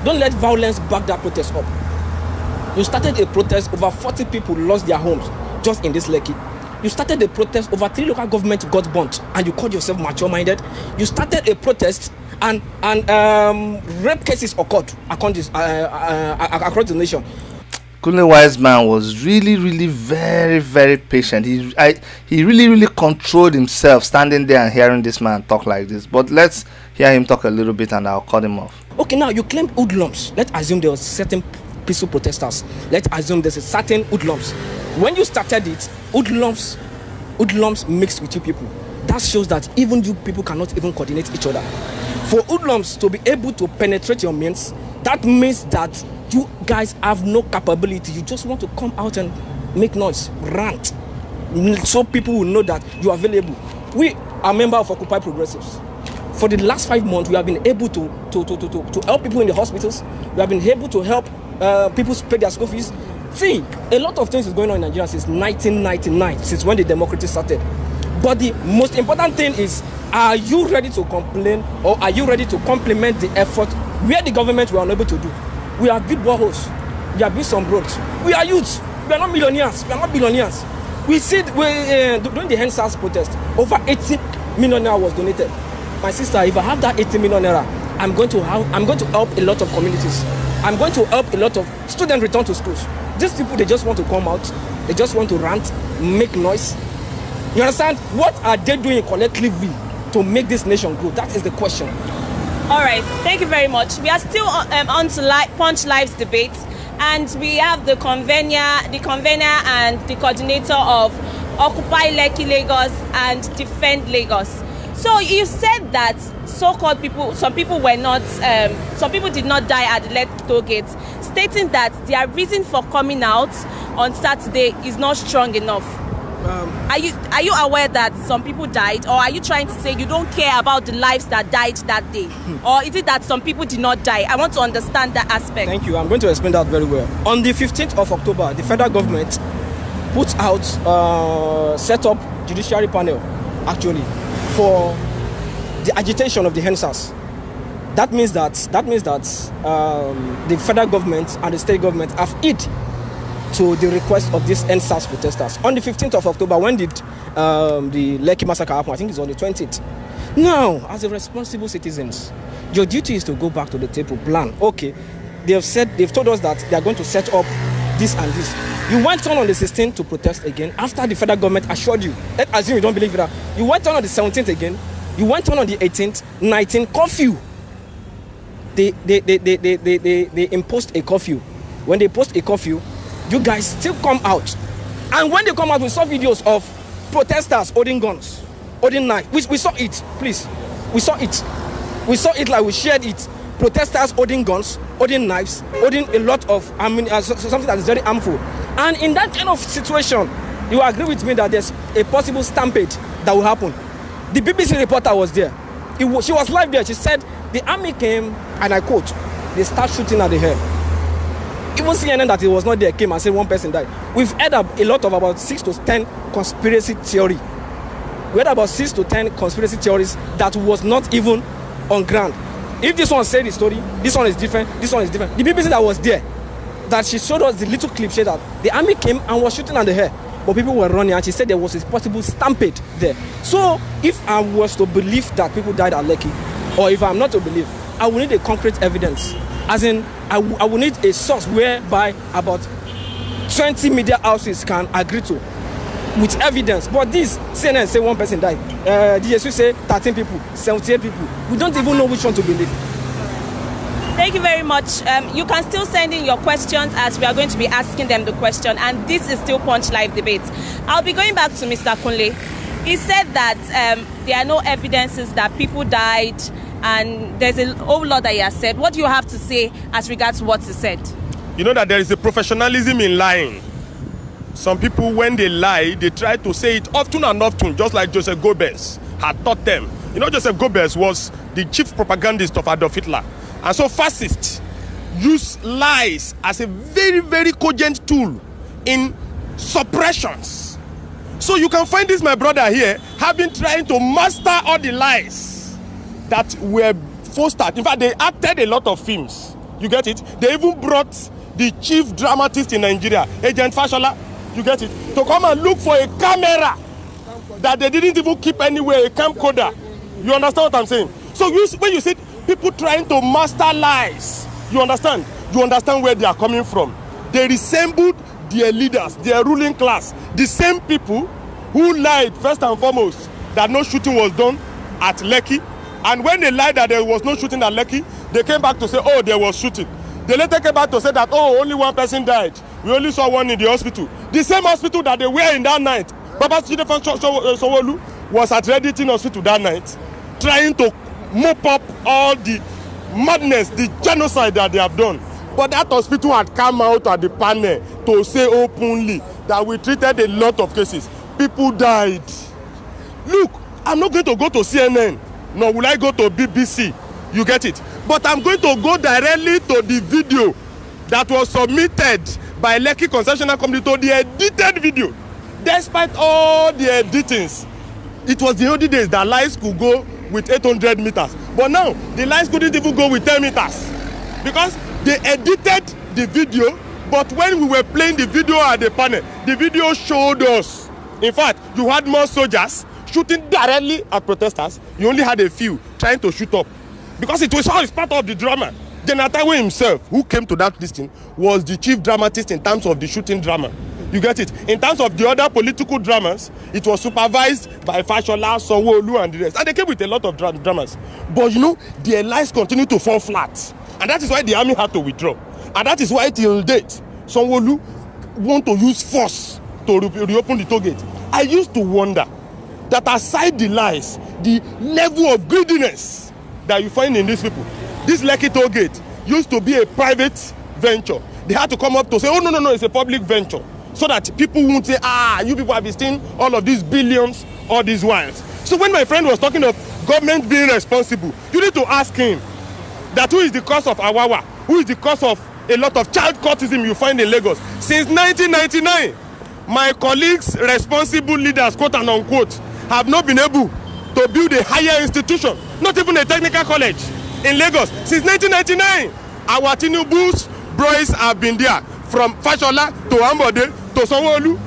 don't let violence back that protest up. You started a protest, over 40 people lost their homes just in this Lekki. You started a protest, over 3 local governments got burnt, and you called yourself mature-minded. You started a protest, and rape cases occurred across the nation. Kunle Wise Man was really very, very patient. He really controlled himself standing there and hearing this man talk like this. But let's hear him talk a little bit and I'll cut him off. Okay, now you claim hoodlums. Let's assume there was certain peaceful protesters. Let's assume there's a certain hoodlums. When you started it, hoodlums mixed with you people. That shows that even you people cannot even coordinate each other. For hoodlums to be able to penetrate your means, that means that you guys have no capability. You just want to come out and make noise, rant, so people will know that you are available. We are members of Occupy Progressives. For the last 5 months, we have been able to help people in the hospitals. We have been able to help people pay their school fees. See, a lot of things is going on in Nigeria since 1999, since when the democracy started. But the most important thing is, are you ready to complain, or are you ready to complement the effort where the government were unable to do? We have built boreholes, we have built some roads. We are youths, we are not millionaires, we are not billionaires. We see during the NSAS protest, over 80 million naira was donated. My sister, if I have that 80 million naira, I'm going to help a lot of communities. I'm going to help a lot of students return to schools. These people, they just want to come out, they just want to rant, make noise. You understand? What are they doing collectively to make this nation grow? That is the question. All right, thank you very much. We are still on to Punch Live's debate, and we have the convener and the coordinator of Occupy Lekki Lagos and Defend Lagos. So you said that so-called people, some people did not die at the Lekki toll gate, stating that their reason for coming out on Saturday is not strong enough. Are you aware that some people died, or are you trying to say you don't care about the lives that died that day? Or is it that some people did not die? I want to understand that aspect. Thank you. I'm going to explain that very well. On the 15th of October, the federal government put out, set up judiciary panel, actually, for the agitation of the NSAS. That means that the federal government and the state government have heed to the request of these NSAS protesters. On the 15th of October, when did the Lekki massacre happen? I think it's on the 20th. Now, as a responsible citizens, your duty is to go back to the table, plan. Okay, they've told us that they are going to set up this and this. You went on the 16th to protest again after the federal government assured you. Let's assume you don't believe that. You went on the 17th again. You went on the 18th, 19th, curfew. They imposed a curfew. When they post a curfew, you guys still come out. And when they come out, we saw videos of protesters holding guns, holding knives. We saw it, please. We saw it. We saw it, like we shared it. Protesters holding guns, holding knives, holding a lot of something that is very harmful. And in that kind of situation, you agree with me that there's a possible stampede that will happen. The BBC reporter was there. She was live there. She said the army came, and I quote, they start shooting at the air. Even CNN, that it was not there, came and said one person died. We've heard a lot of about 6 to 10 conspiracy theory. We heard about 6 to 10 conspiracy theories that was not even on ground. If this one said the story, this one is different, this one is different. The BBC that was there, that she showed us the little clip, said that the army came and was shooting at the air, but people were running, and she said there was a possible stampede there. So if I was to believe that people died at Lekki, or if I'm not to believe, I will need a concrete evidence. As in, I will need a source whereby about 20 media houses can agree to, with evidence. But this, CNN say one person died. DSU say 13 people, 78 people. We don't even know which one to believe. Thank you very much. You can still send in your questions, as we are going to be asking them the question. And this is still Punch Live Debate. I'll be going back to Mr. Kunle. He said that there are no evidences that people died, and there's a whole lot that he has said. What do you have to say as regards what he said? You know that there is a professionalism in lying. Some people, when they lie, they try to say it often and often, just like Joseph Goebbels had taught them. You know, Joseph Goebbels was the chief propagandist of Adolf Hitler. And so fascists use lies as a very, very cogent tool in suppressions. So you can find this, my brother here, having trying to master all the lies that were fostered. In fact, they acted a lot of films. You get it? They even brought the chief dramatist in Nigeria, Agent Fashola, you get it, to come and look for a camera that they didn't even keep anywhere, a camcorder. You understand what I'm saying? So when you see people trying to master lies, you understand? You understand where they are coming from. They resembled their leaders, their ruling class, the same people who lied first and foremost that no shooting was done at Lekki. And when they lied that there was no shooting at Lekki, they came back to say, oh, there was shooting. They later came back to say that, oh, only one person died. We only saw one in the hospital. The same hospital that they were in that night. Baba Sanwo-Olu was at Reddington Hospital that night, trying to mop up all the madness, the genocide that they have done. But that hospital had come out at the panel to say openly that we treated a lot of cases. People died. Look, I'm not going to go to CNN, nor will I go to BBC. You get it? But I'm going to go directly to the video that was submitted by Lekki Concessional Company, to the edited video. Despite all the editings, it was the olden days that lights could go with 800 meters. But now, the lights couldn't even go with 10 meters. Because they edited the video, but when we were playing the video at the panel, the video showed us. In fact, you had more soldiers shooting directly at protesters. You only had a few trying to shoot up. Because it was all part of the drama. General Taiwo himself, who came to that listing, was the chief dramatist in terms of the shooting drama. You get it? In terms of the other political dramas, it was supervised by Fashola, Sanwo-Olu, and the rest. And they came with a lot of dramas. But you know, their lives continued to fall flat. And that is why the army had to withdraw. And that is why till date, Sanwo-Olu want to use force to reopen the toll gate. I used to wonder that aside the lies, the level of greediness that you find in these people, this Lekki toll gate used to be a private venture. They had to come up to say, oh, no, it's a public venture. So that people won't say, you people have been stealing all of these billions, all these wires. So when my friend was talking of government being responsible, you need to ask him that who is the cause of Awawa? Who is the cause of a lot of child courtism you find in Lagos? Since 1999, my colleagues, responsible leaders, quote and unquote, have not been able to build a higher institution, not even a technical college in Lagos. Since 1999, our Tinubu's boys have been there, from Fashola to Ambode to Sanwo-Olu.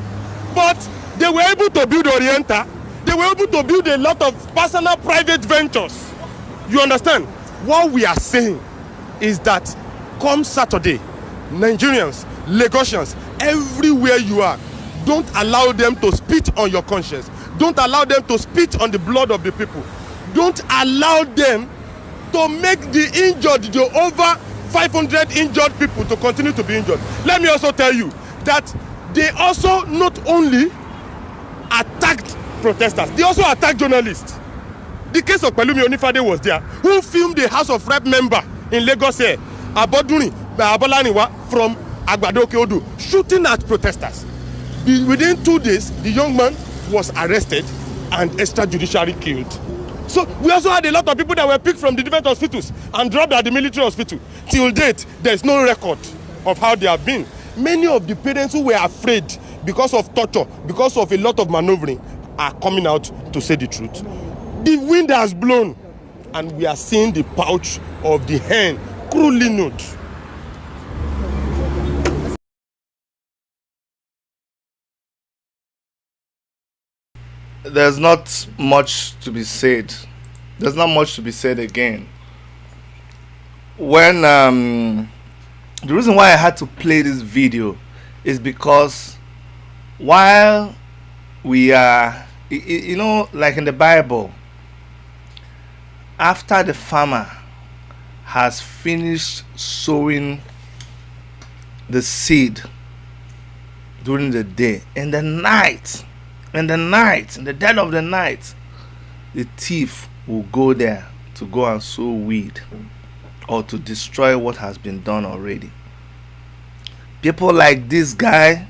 But they were able to build Orienta. They were able to build a lot of personal private ventures. You understand? What we are saying is that come Saturday, Nigerians, Lagosians, everywhere you are, don't allow them to spit on your conscience. Don't allow them to spit on the blood of the people. Don't allow them to make the injured, the over 500 injured people, to continue to be injured. Let me also tell you that they also not only attacked protesters, they also attacked journalists. The case of Pelumi Onifade was there, who filmed the House of Rep member in Lagos here, Aboduni Abolaniwa from Agbado Okeodo, shooting at protesters. Within 2 days, the young man was arrested and extrajudicially killed. So we also had a lot of people that were picked from the different hospitals and dropped at the military hospital. Till date, there is no record of how they have been. Many of the parents who were afraid because of torture, because of a lot of maneuvering, are coming out to say the truth. The wind has blown, and we are seeing the pouch of the hen cruelly nude. There's not much to be said. There's not much to be said again. When the reason why I had to play this video is because while we are, you know, like in the Bible, after the farmer has finished sowing the seed during the day, in the dead of the night, the thief will go there to go and sow weed or to destroy what has been done already. People like this guy,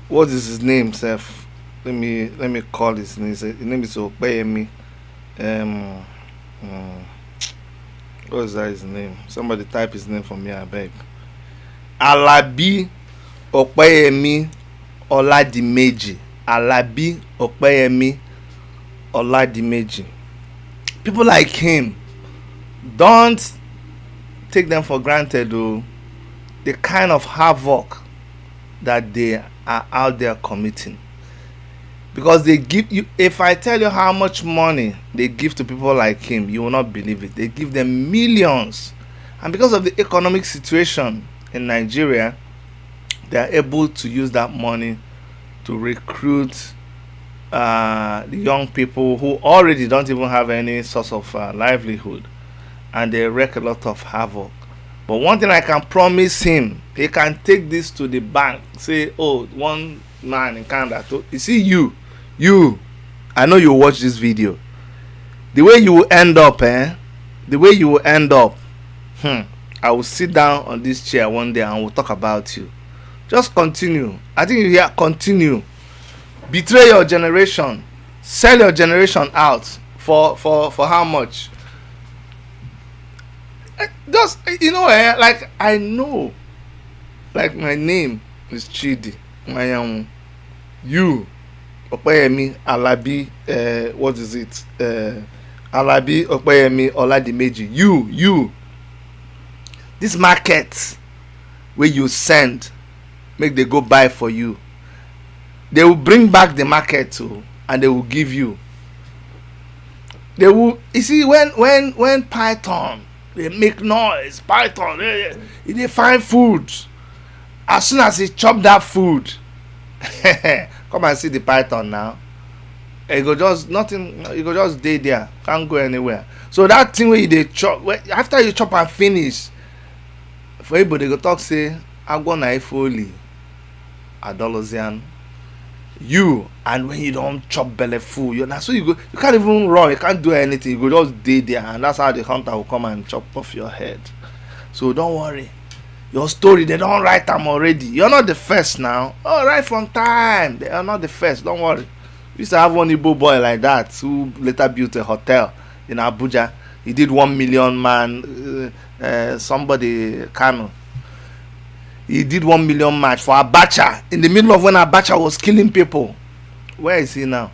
what is his name, Seth? Let me call his name. His name is Opeyemi. What is that his name? Somebody type his name for me, I beg. Alabi Opeyemi Oladimeji. Alabi Opeyemi Oladimeji. People like him, don't take them for granted, though. The kind of havoc that they are out there committing. Because they give you, if I tell you how much money they give to people like him, you will not believe it. They give them millions. And because of the economic situation in Nigeria, they are able to use that money to recruit the young people who already don't even have any source of livelihood, and they wreak a lot of havoc But one thing I can promise him, he can take this to the bank. Say, oh, one man in Canada. You see, you, I know you watch this video. The way you will end up, the way you will end up, I will sit down on this chair one day and we'll talk about you. Just continue. I think you hear continue. Betray your generation. Sell your generation out for how much? Just, like I know, like my name is Chidi. You, Opeyemi Alabi, what is it? Alabi Opeyemi Oladimeji. You. This market where you send, make they go buy for you. They will bring back the market too, and they will give you. They will. You see, when Python, they make noise. Python, they find food. As soon as he chop that food, come and see the python now. It go just nothing. You go just stay there. Can't go anywhere. So that thing where you chop, after you chop and finish, for everybody go talk say, "Agwa na ifoli, adolosian." You, and when you don't chop belly full, you so you go. You can't even run. You can't do anything. You go just stay there, and that's how the hunter will come and chop off your head. So don't worry. Your story, they don't write them already. You're not the first now. Oh, right from time. They are not the first. Don't worry. We used to have one Igbo boy like that who later built a hotel in Abuja. He did 1 million man. Somebody Kano. He did 1 million match for Abacha in the middle of when Abacha was killing people. Where is he now?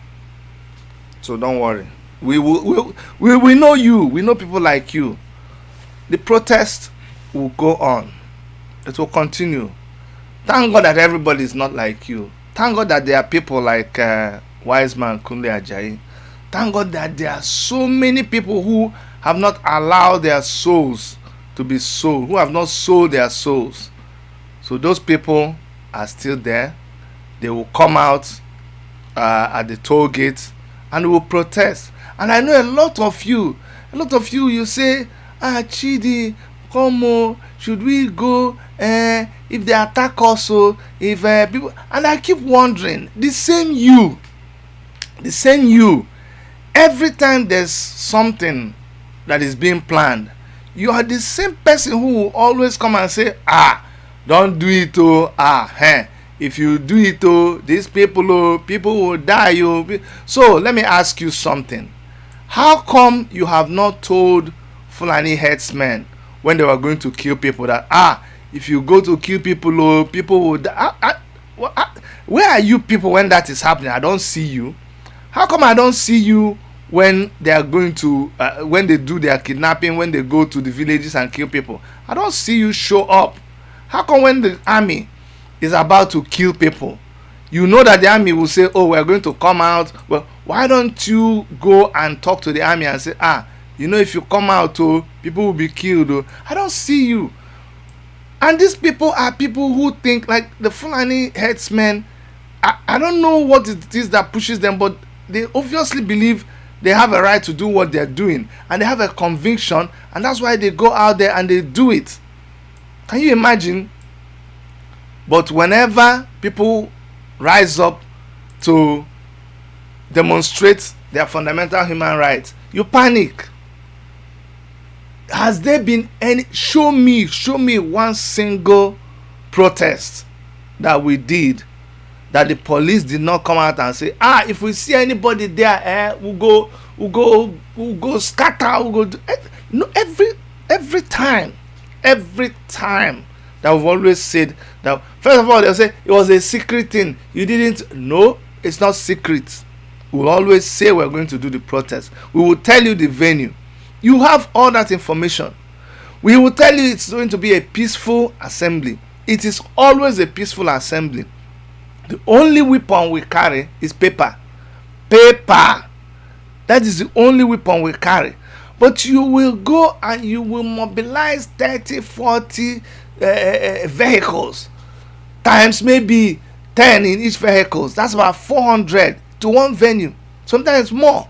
So don't worry. We know you. We know people like you. The protest will go on. It will continue. Thank God that everybody is not like you. Thank God that there are people like Wise Man Kunle Ajayi. Thank God that there are so many people who have not allowed their souls to be sold, who have not sold their souls. So those people are still there. They will come out at the toll gate and will protest. And I know a lot of you, you say, Chidi, come, should we go? If they attack us, if people, and I keep wondering, the same you, every time there's something that is being planned, you are the same person who will always come and say, don't do it, if you do it, these people will die. So let me ask you something. How come you have not told Fulani headsmen when they were going to kill people that if you go to kill people, people will die? Where are you people when that is happening? I don't see you. How come I don't see you when they are going to when they do their kidnapping, when they go to the villages and kill people? I don't see you show up. How come when the army is about to kill people, you know that the army will say, oh, we're going to come out? Well, why don't you go and talk to the army and say, if you come out, people will be killed? I don't see you. And these people are people who think like the Fulani headsmen. I don't know what it is that pushes them, but they obviously believe they have a right to do what they're doing, and they have a conviction, and that's why they go out there and they do it. Can you imagine? But whenever people rise up to demonstrate their fundamental human rights, you panic. Has there been any? Show me one single protest that we did that the police did not come out and say, if we see anybody there, we'll go scatter, we'll go do. No, every time that we've always said that, first of all, they'll say it was a secret thing. You didn't know. It's not secret. We'll always say we're going to do the protest. We will tell you the venue. You have all that information. We will tell you it's going to be a peaceful assembly. It is always a peaceful assembly. The only weapon we carry is paper. That is the only weapon we carry. But you will go and you will mobilize 30, 40 vehicles, times maybe 10 in each vehicle. That's about 400 to one venue, sometimes more.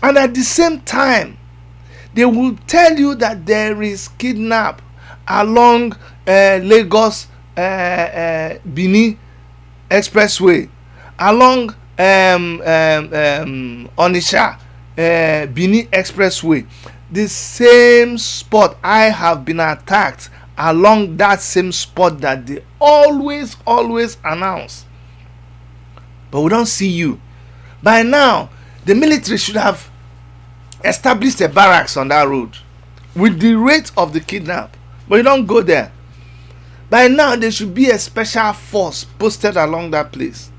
And at the same time, they will tell you that there is kidnap. along Lagos Benin Expressway, along Onitsha Benin Expressway. The same spot I have been attacked along that same spot that they always announce. But we don't see you. By now, the military should have established a barracks on that road with the rate of the kidnap. But you don't go there. By now, there should be a special force posted along that place.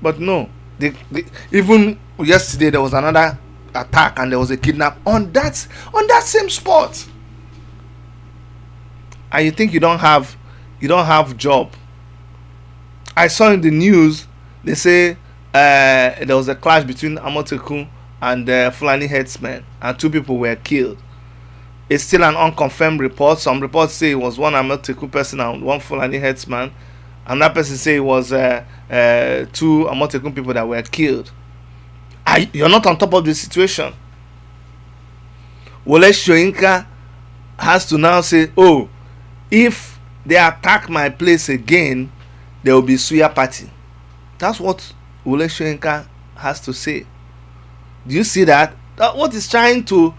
But no, even yesterday there was another attack and there was a kidnap on that same spot. And you think you don't have job. I saw in the news they say there was a clash between Amotekun and Fulani headsmen and 2 people were killed. It's still an unconfirmed report. Some reports say it was one Amotekun person and one Fulani headsman. Another person say it was 2 Amotekun people that were killed. You're not on top of the situation. Wole Soyinka has to now say, oh, if they attack my place again, there will be Suya party. That's what Wole Soyinka has to say. Do you see that? He's trying to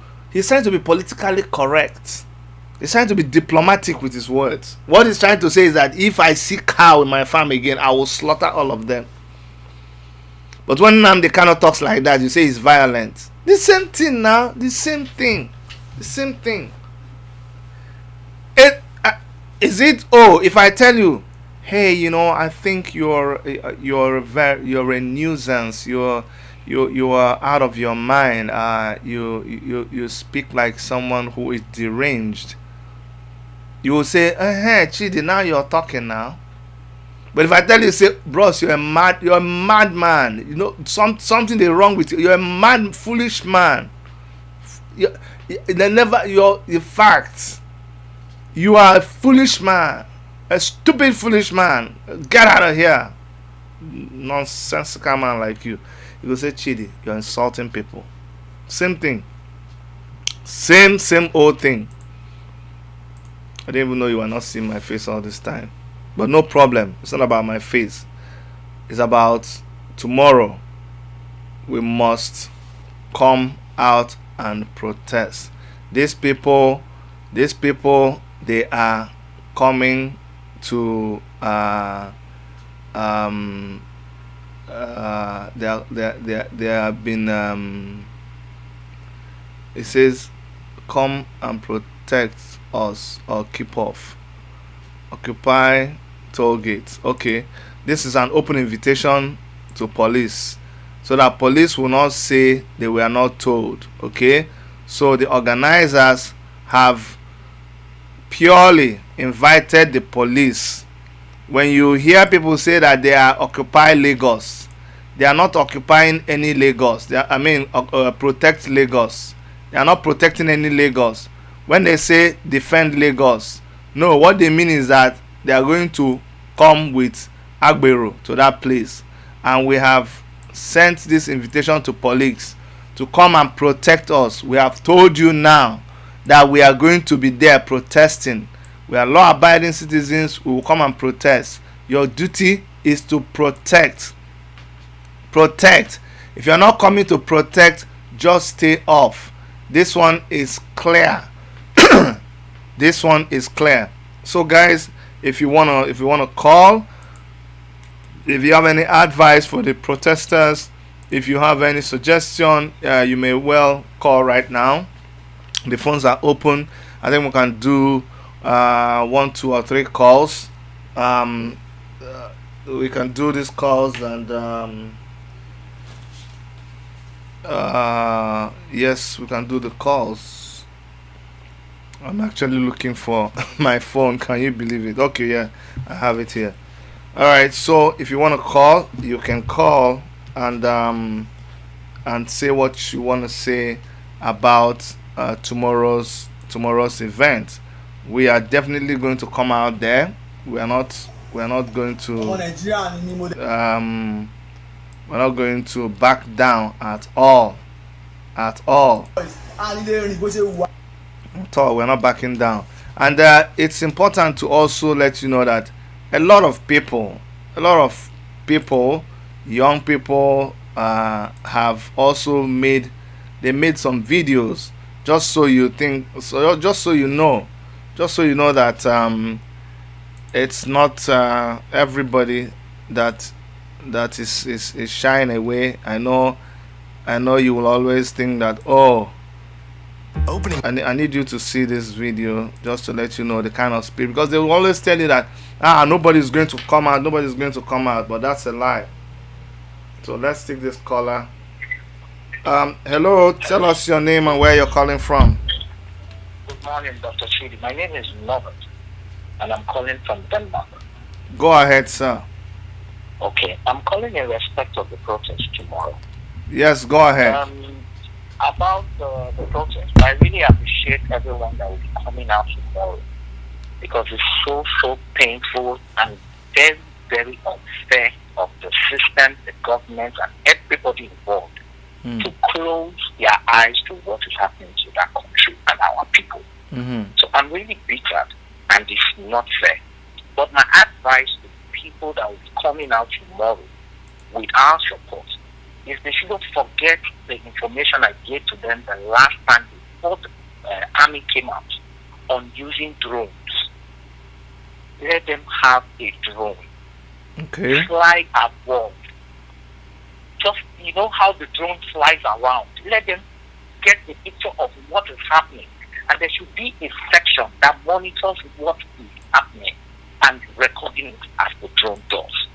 be politically correct. He's trying to be diplomatic with his words. What he's trying to say is that if I see cow in my farm again, I will slaughter all of them. But when Nnamdi Kanu talks like that, you say he's violent. The same thing now. The same thing. Is it? Oh, if I tell you, hey, I think you're a nuisance. You are out of your mind. You speak like someone who is deranged. You will say, hey, Chidi, now you're talking now. But if I tell you, say, bros, you're a madman. Something is wrong with you. You're a mad, foolish man. You're facts. You are a foolish man, a stupid, foolish man. Get out of here, nonsensical man like you. You will say, Chidi, you're insulting people. Same thing. Same old thing. I didn't even know you were not seeing my face all this time. But no problem. It's not about my face. It's about tomorrow. We must come out and protest. These people, they are coming to they have been it says come and protect us or keep off. Occupy toll gates. Okay, this is an open invitation to police so that police will not say they were not told. Okay, so the organizers have purely invited the police. When you hear people say that they are occupy Lagos, they are not occupying any Lagos. Protect Lagos. They are not protecting any Lagos. When they say defend Lagos, no, what they mean is that they are going to come with Agbero to that place. And we have sent this invitation to police to come and protect us. We have told you now that we are going to be there protesting. We are law-abiding citizens. We will come and protest. Your duty is to protect. Protect. If you are not coming to protect, just stay off. This one is clear. This one is clear. So guys, if you wanna call, if you have any advice for the protesters, if you have any suggestion, you may well call right now. The phones are open. I think we can do 1, 2, or 3 calls. We can do these calls and yes, we can do the calls. I'm actually looking for my phone. Can you believe it? Okay, yeah, I have it here. All right, so if you want to call, you can call and say what you want to say about tomorrow's event. We are definitely going to come out there. We are not going to we're not going to back down at all. We're not backing down. And it's important to also let you know that a lot of people, a lot of people, young people, have also made some videos, just so you think, so just so you know, that it's not everybody that is shying away. I know you will always think that, oh, I need you to see this video just to let you know the kind of spirit, because they will always tell you that nobody's going to come out, but that's a lie. So let's take this caller. Hello, tell us your name and where you're calling from. Good morning, Dr. Chidi. My name is Norbert, and I'm calling from Denmark. Go ahead, sir. Okay, I'm calling in respect of the protest tomorrow. Yes, go ahead. About the protest, I really appreciate everyone that will be coming out tomorrow, because it's so painful and very, very unfair of the system, the government, and everybody involved to close their eyes to what is happening to that country and our people. So I'm really bitter, and it's not fair. But my advice to people that will be coming out tomorrow with our support is they shouldn't forget the information I gave to them the last time before the army came out on using drones. Let them have a drone. Okay. Fly above. Just, you know how the drone flies around. Let them get a picture of what is happening. And there should be a section that monitors what is happening and recording it as the drone does.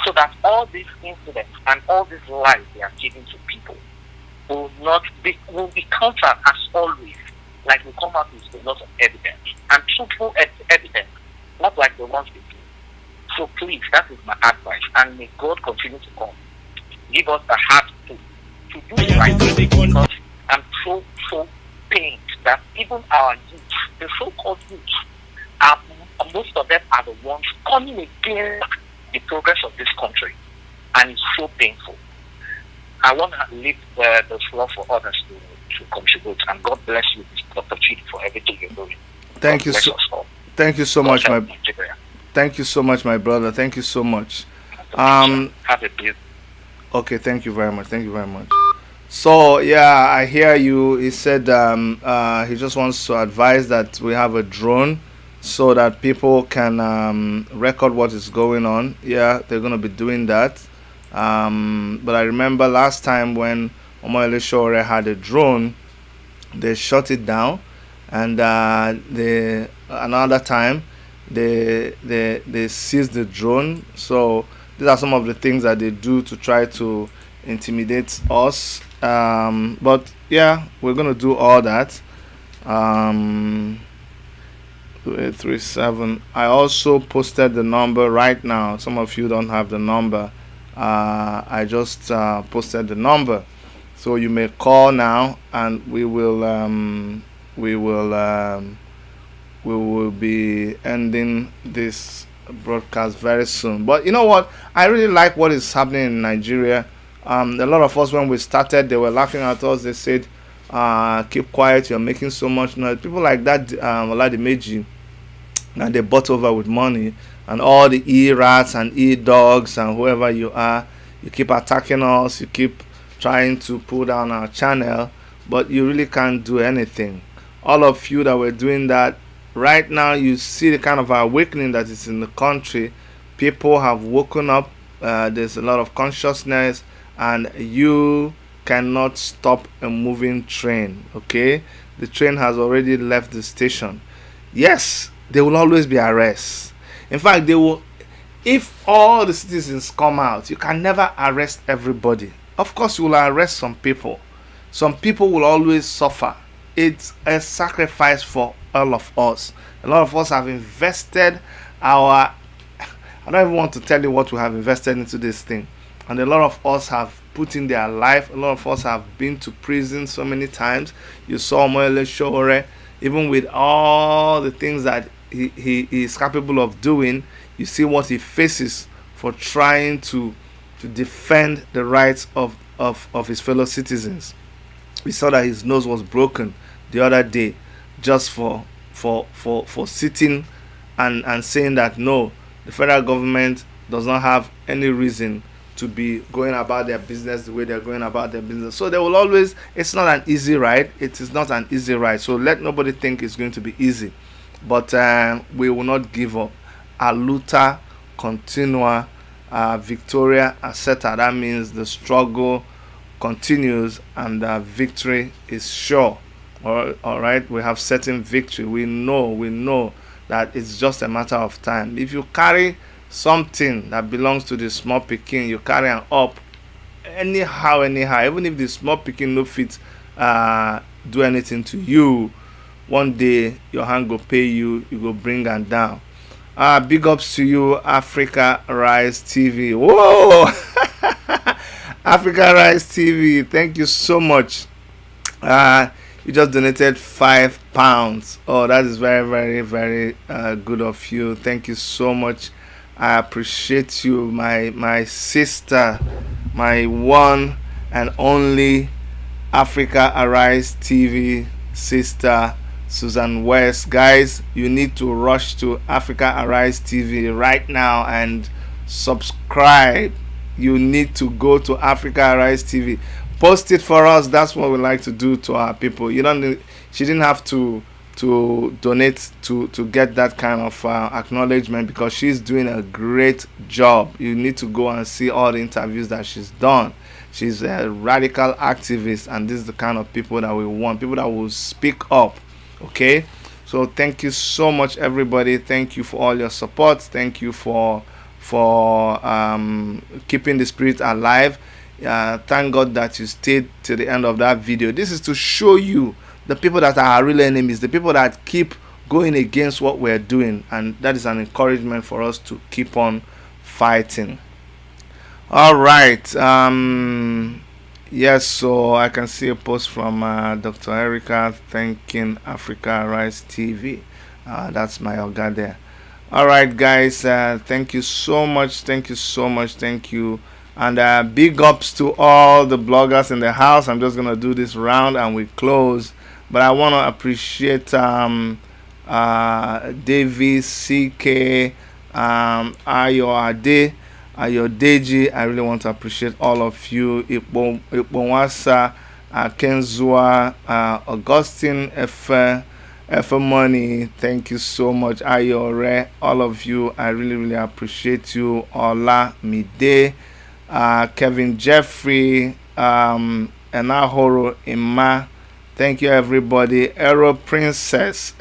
So that all these incidents and all these lies they are giving to people will be countered as always. Like we come out with a lot of evidence. And truthful evidence, not like the ones they do. So please, that is my advice. And may God continue to come. Give us the heart to do the right thing. Because I'm so pained that even our youth, the so-called youth, most of them are the ones coming against the progress of this country. And it's so painful. I want to leave the floor for others to contribute. And God bless you, Dr. Chidi, for everything you're doing. Thank you so much, thank you so much, my brother. Thank you so much. Have a beautiful. Okay, thank you very much. So yeah, I hear you. He said he just wants to advise that we have a drone so that people can record what is going on. Yeah, they're gonna be doing that. But I remember last time when Omoyele Shore had a drone, they shut it down, and another time they seized the drone. So these are some of the things that they do to try to intimidate us. But yeah, we're gonna do all that. 2837. I also posted the number right now. Some of you don't have the number. I just posted the number, so you may call now, and we will be ending this broadcast very soon. But you know what? I really like what is happening in Nigeria. A lot of us, when we started, they were laughing at us. They said, keep quiet, you're making so much noise. People like that, Oladimeji, that they bought over with money, and all the e-rats and e-dogs and whoever you are, you keep attacking us, you keep trying to pull down our channel, but you really can't do anything. All of you that were doing that, right now you see the kind of awakening that is in the country. People have woken up. There's a lot of consciousness, and you cannot stop a moving train. Okay, the train has already left the station. Yes, there will always be arrests. In fact, they will. If all the citizens come out, you can never arrest everybody. Of course, you will arrest some people. Some people will always suffer. It's a sacrifice for all of us. A lot of us have invested I don't even want to tell you what we have invested into this thing. And a lot of us have put in their life. A lot of us have been to prison so many times. You saw Moele Shore, even with all the things that he is capable of doing, you see what he faces for trying to defend the rights of his fellow citizens. We saw that his nose was broken the other day just for for sitting and saying that no, the federal government does not have any reason to be going about their business the way they're going about their business. So they will always, it's not an easy ride. It is not an easy ride. So let nobody think it's going to be easy. But we will not give up. A luta continua, victoria aceta. That means the struggle continues and victory is sure. All right, we have certain victory. We know that it's just a matter of time. If you carry something that belongs to the small pikin, you carry am up anyhow, even if the small pikin no fit do anything to you, one day your hand go pay you, you go bring am down. Big ups to you, Africa Rise TV. Whoa. Africa Rise TV, thank you so much. You just donated £5. Oh, that is very, very, very good of you. Thank you so much. I appreciate you, my sister, my one and only Africa Arise TV sister, Susan West. Guys, you need to rush to Africa Arise TV right now and subscribe. You need to go to Africa Arise TV. Post it for us. That's what we like to do to our people. She didn't have to donate to get that kind of acknowledgement, because she's doing a great job. You need to go and see all the interviews that she's done. She's a radical activist, and this is the kind of people that we want, people that will speak up. Okay, so thank you so much, everybody. Thank you for all your support. Thank you for keeping the spirit alive. Thank God that you stayed to the end of that video. This is to show you the people that are our real enemies, the people that keep going against what we're doing, and that is an encouragement for us to keep on fighting. All right. Yes, so I can see a post from Dr. Erica thanking Africa Rise TV. That's my Oga there. All right, guys. Thank you so much. Thank you so much. Thank you. And big ups to all the bloggers in the house. I'm just going to do this round and we close. But I want to appreciate Davis, CK, Ayoade, Ayodeji. I really want to appreciate all of you. Iponwasa, Kenzua, Augustine, F Money. Thank you so much. Ayore, all of you. I really, really appreciate you. Ola Mide, Kevin Jeffrey, Enahoro Ima. Thank you, everybody. Aero Princess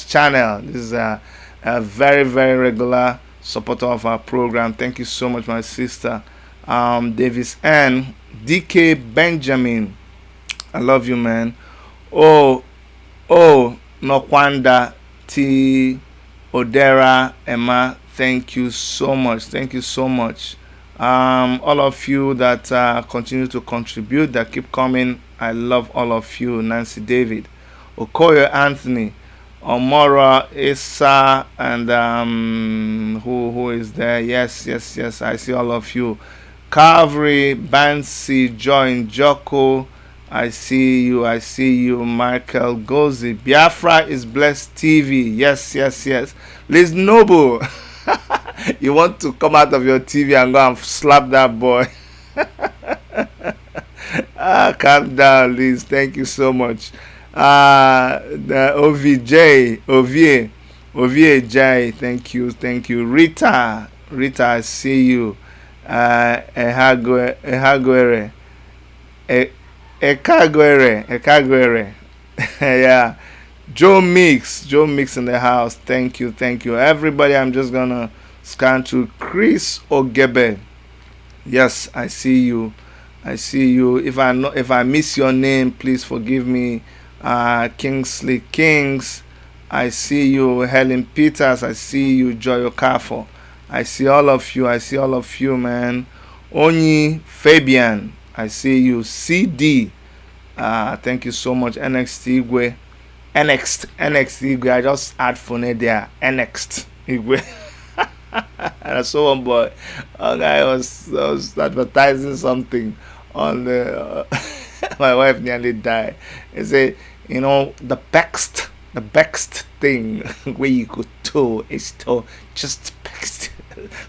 channel. This is a very, very regular supporter of our program. Thank you so much, my sister. Davis N, DK Benjamin. I love you, man. Oh, Nokwanda T Odera Emma. Thank you so much. Thank you so much. All of you that continue to contribute, that keep coming, I love all of you. Nancy David, Okoye Anthony, Omora Issa, and who is there? Yes, I see all of you. Calvary, Bansi, Joy, Joko, I see you. Michael Gozi, Biafra is Blessed TV. Yes. Liz Noble. You want to come out of your TV and go and slap that boy. Calm down, Liz. Thank you so much. The Ovie J. Thank you. Rita, I see you. Ekagwere. Yeah. Joe Mix in the house. Thank you. Everybody, I'm just gonna scan to Chris Ogebe. Yes, I see you. If I miss your name, please forgive me. Kingsley Kings, I see you. Helen Peters, I see you. Joy Okafo, I see all of you, man. Onyi Fabian, I see you. CD, thank you so much. NXT Igwe, I just add phone there. NXT Igwe. And I saw one boy, a guy was advertising something on the my wife nearly died. He said, the the best thing where you could do is to just text.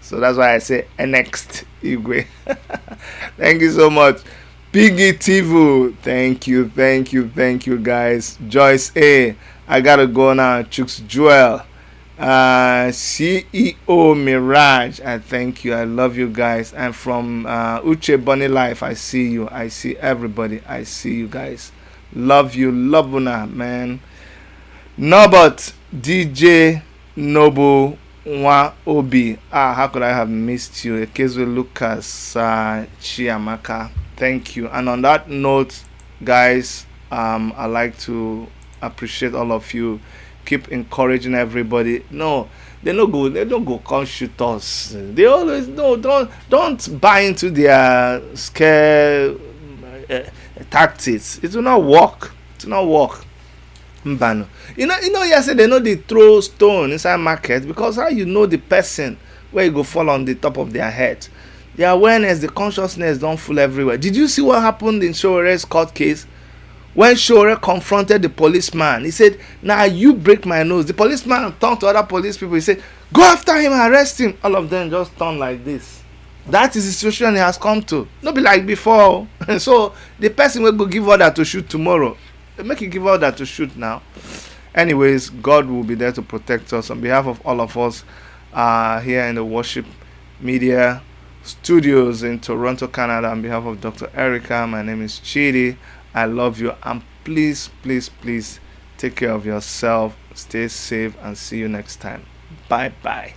So that's why I say next Igwe. Thank you so much. Piggy Tivu, thank you guys. Joyce A, I gotta go now. Chooks Joel, CEO Mirage, I thank you. I love you guys. And from Uche Bunny Life, I see you. I see everybody. I see you guys. Love you, Lobuna, man. Norbert, DJ Noble Nwa Obi. How could I have missed you? Ekezu Lucas Chiamaka. Thank you. And on that note, guys, I like to appreciate all of you. Keep encouraging everybody. No, they don't go come shoot us. They always no, don't buy into their scare tactics. It will not work. It will not work. Mbano. You know, yesterday they know they throw stone inside market because how you know the person where you go fall on the top of their head. The awareness, the consciousness don't full everywhere. Did you see what happened in Shore's court case? When Shore confronted the policeman, he said, "Now you break my nose." The policeman turned to other police people. He said, "Go after him, arrest him." All of them just turned like this. That is the situation he has come to. Not be like before. So the person will go give order to shoot tomorrow. Make it give order to shoot now. Anyways, God will be there to protect us. On behalf of all of us here in the Worship Media Studios in Toronto, Canada, on behalf of Dr. Erica, my name is Chidi. I love you, and please take care of yourself, stay safe, and see you next time. Bye bye.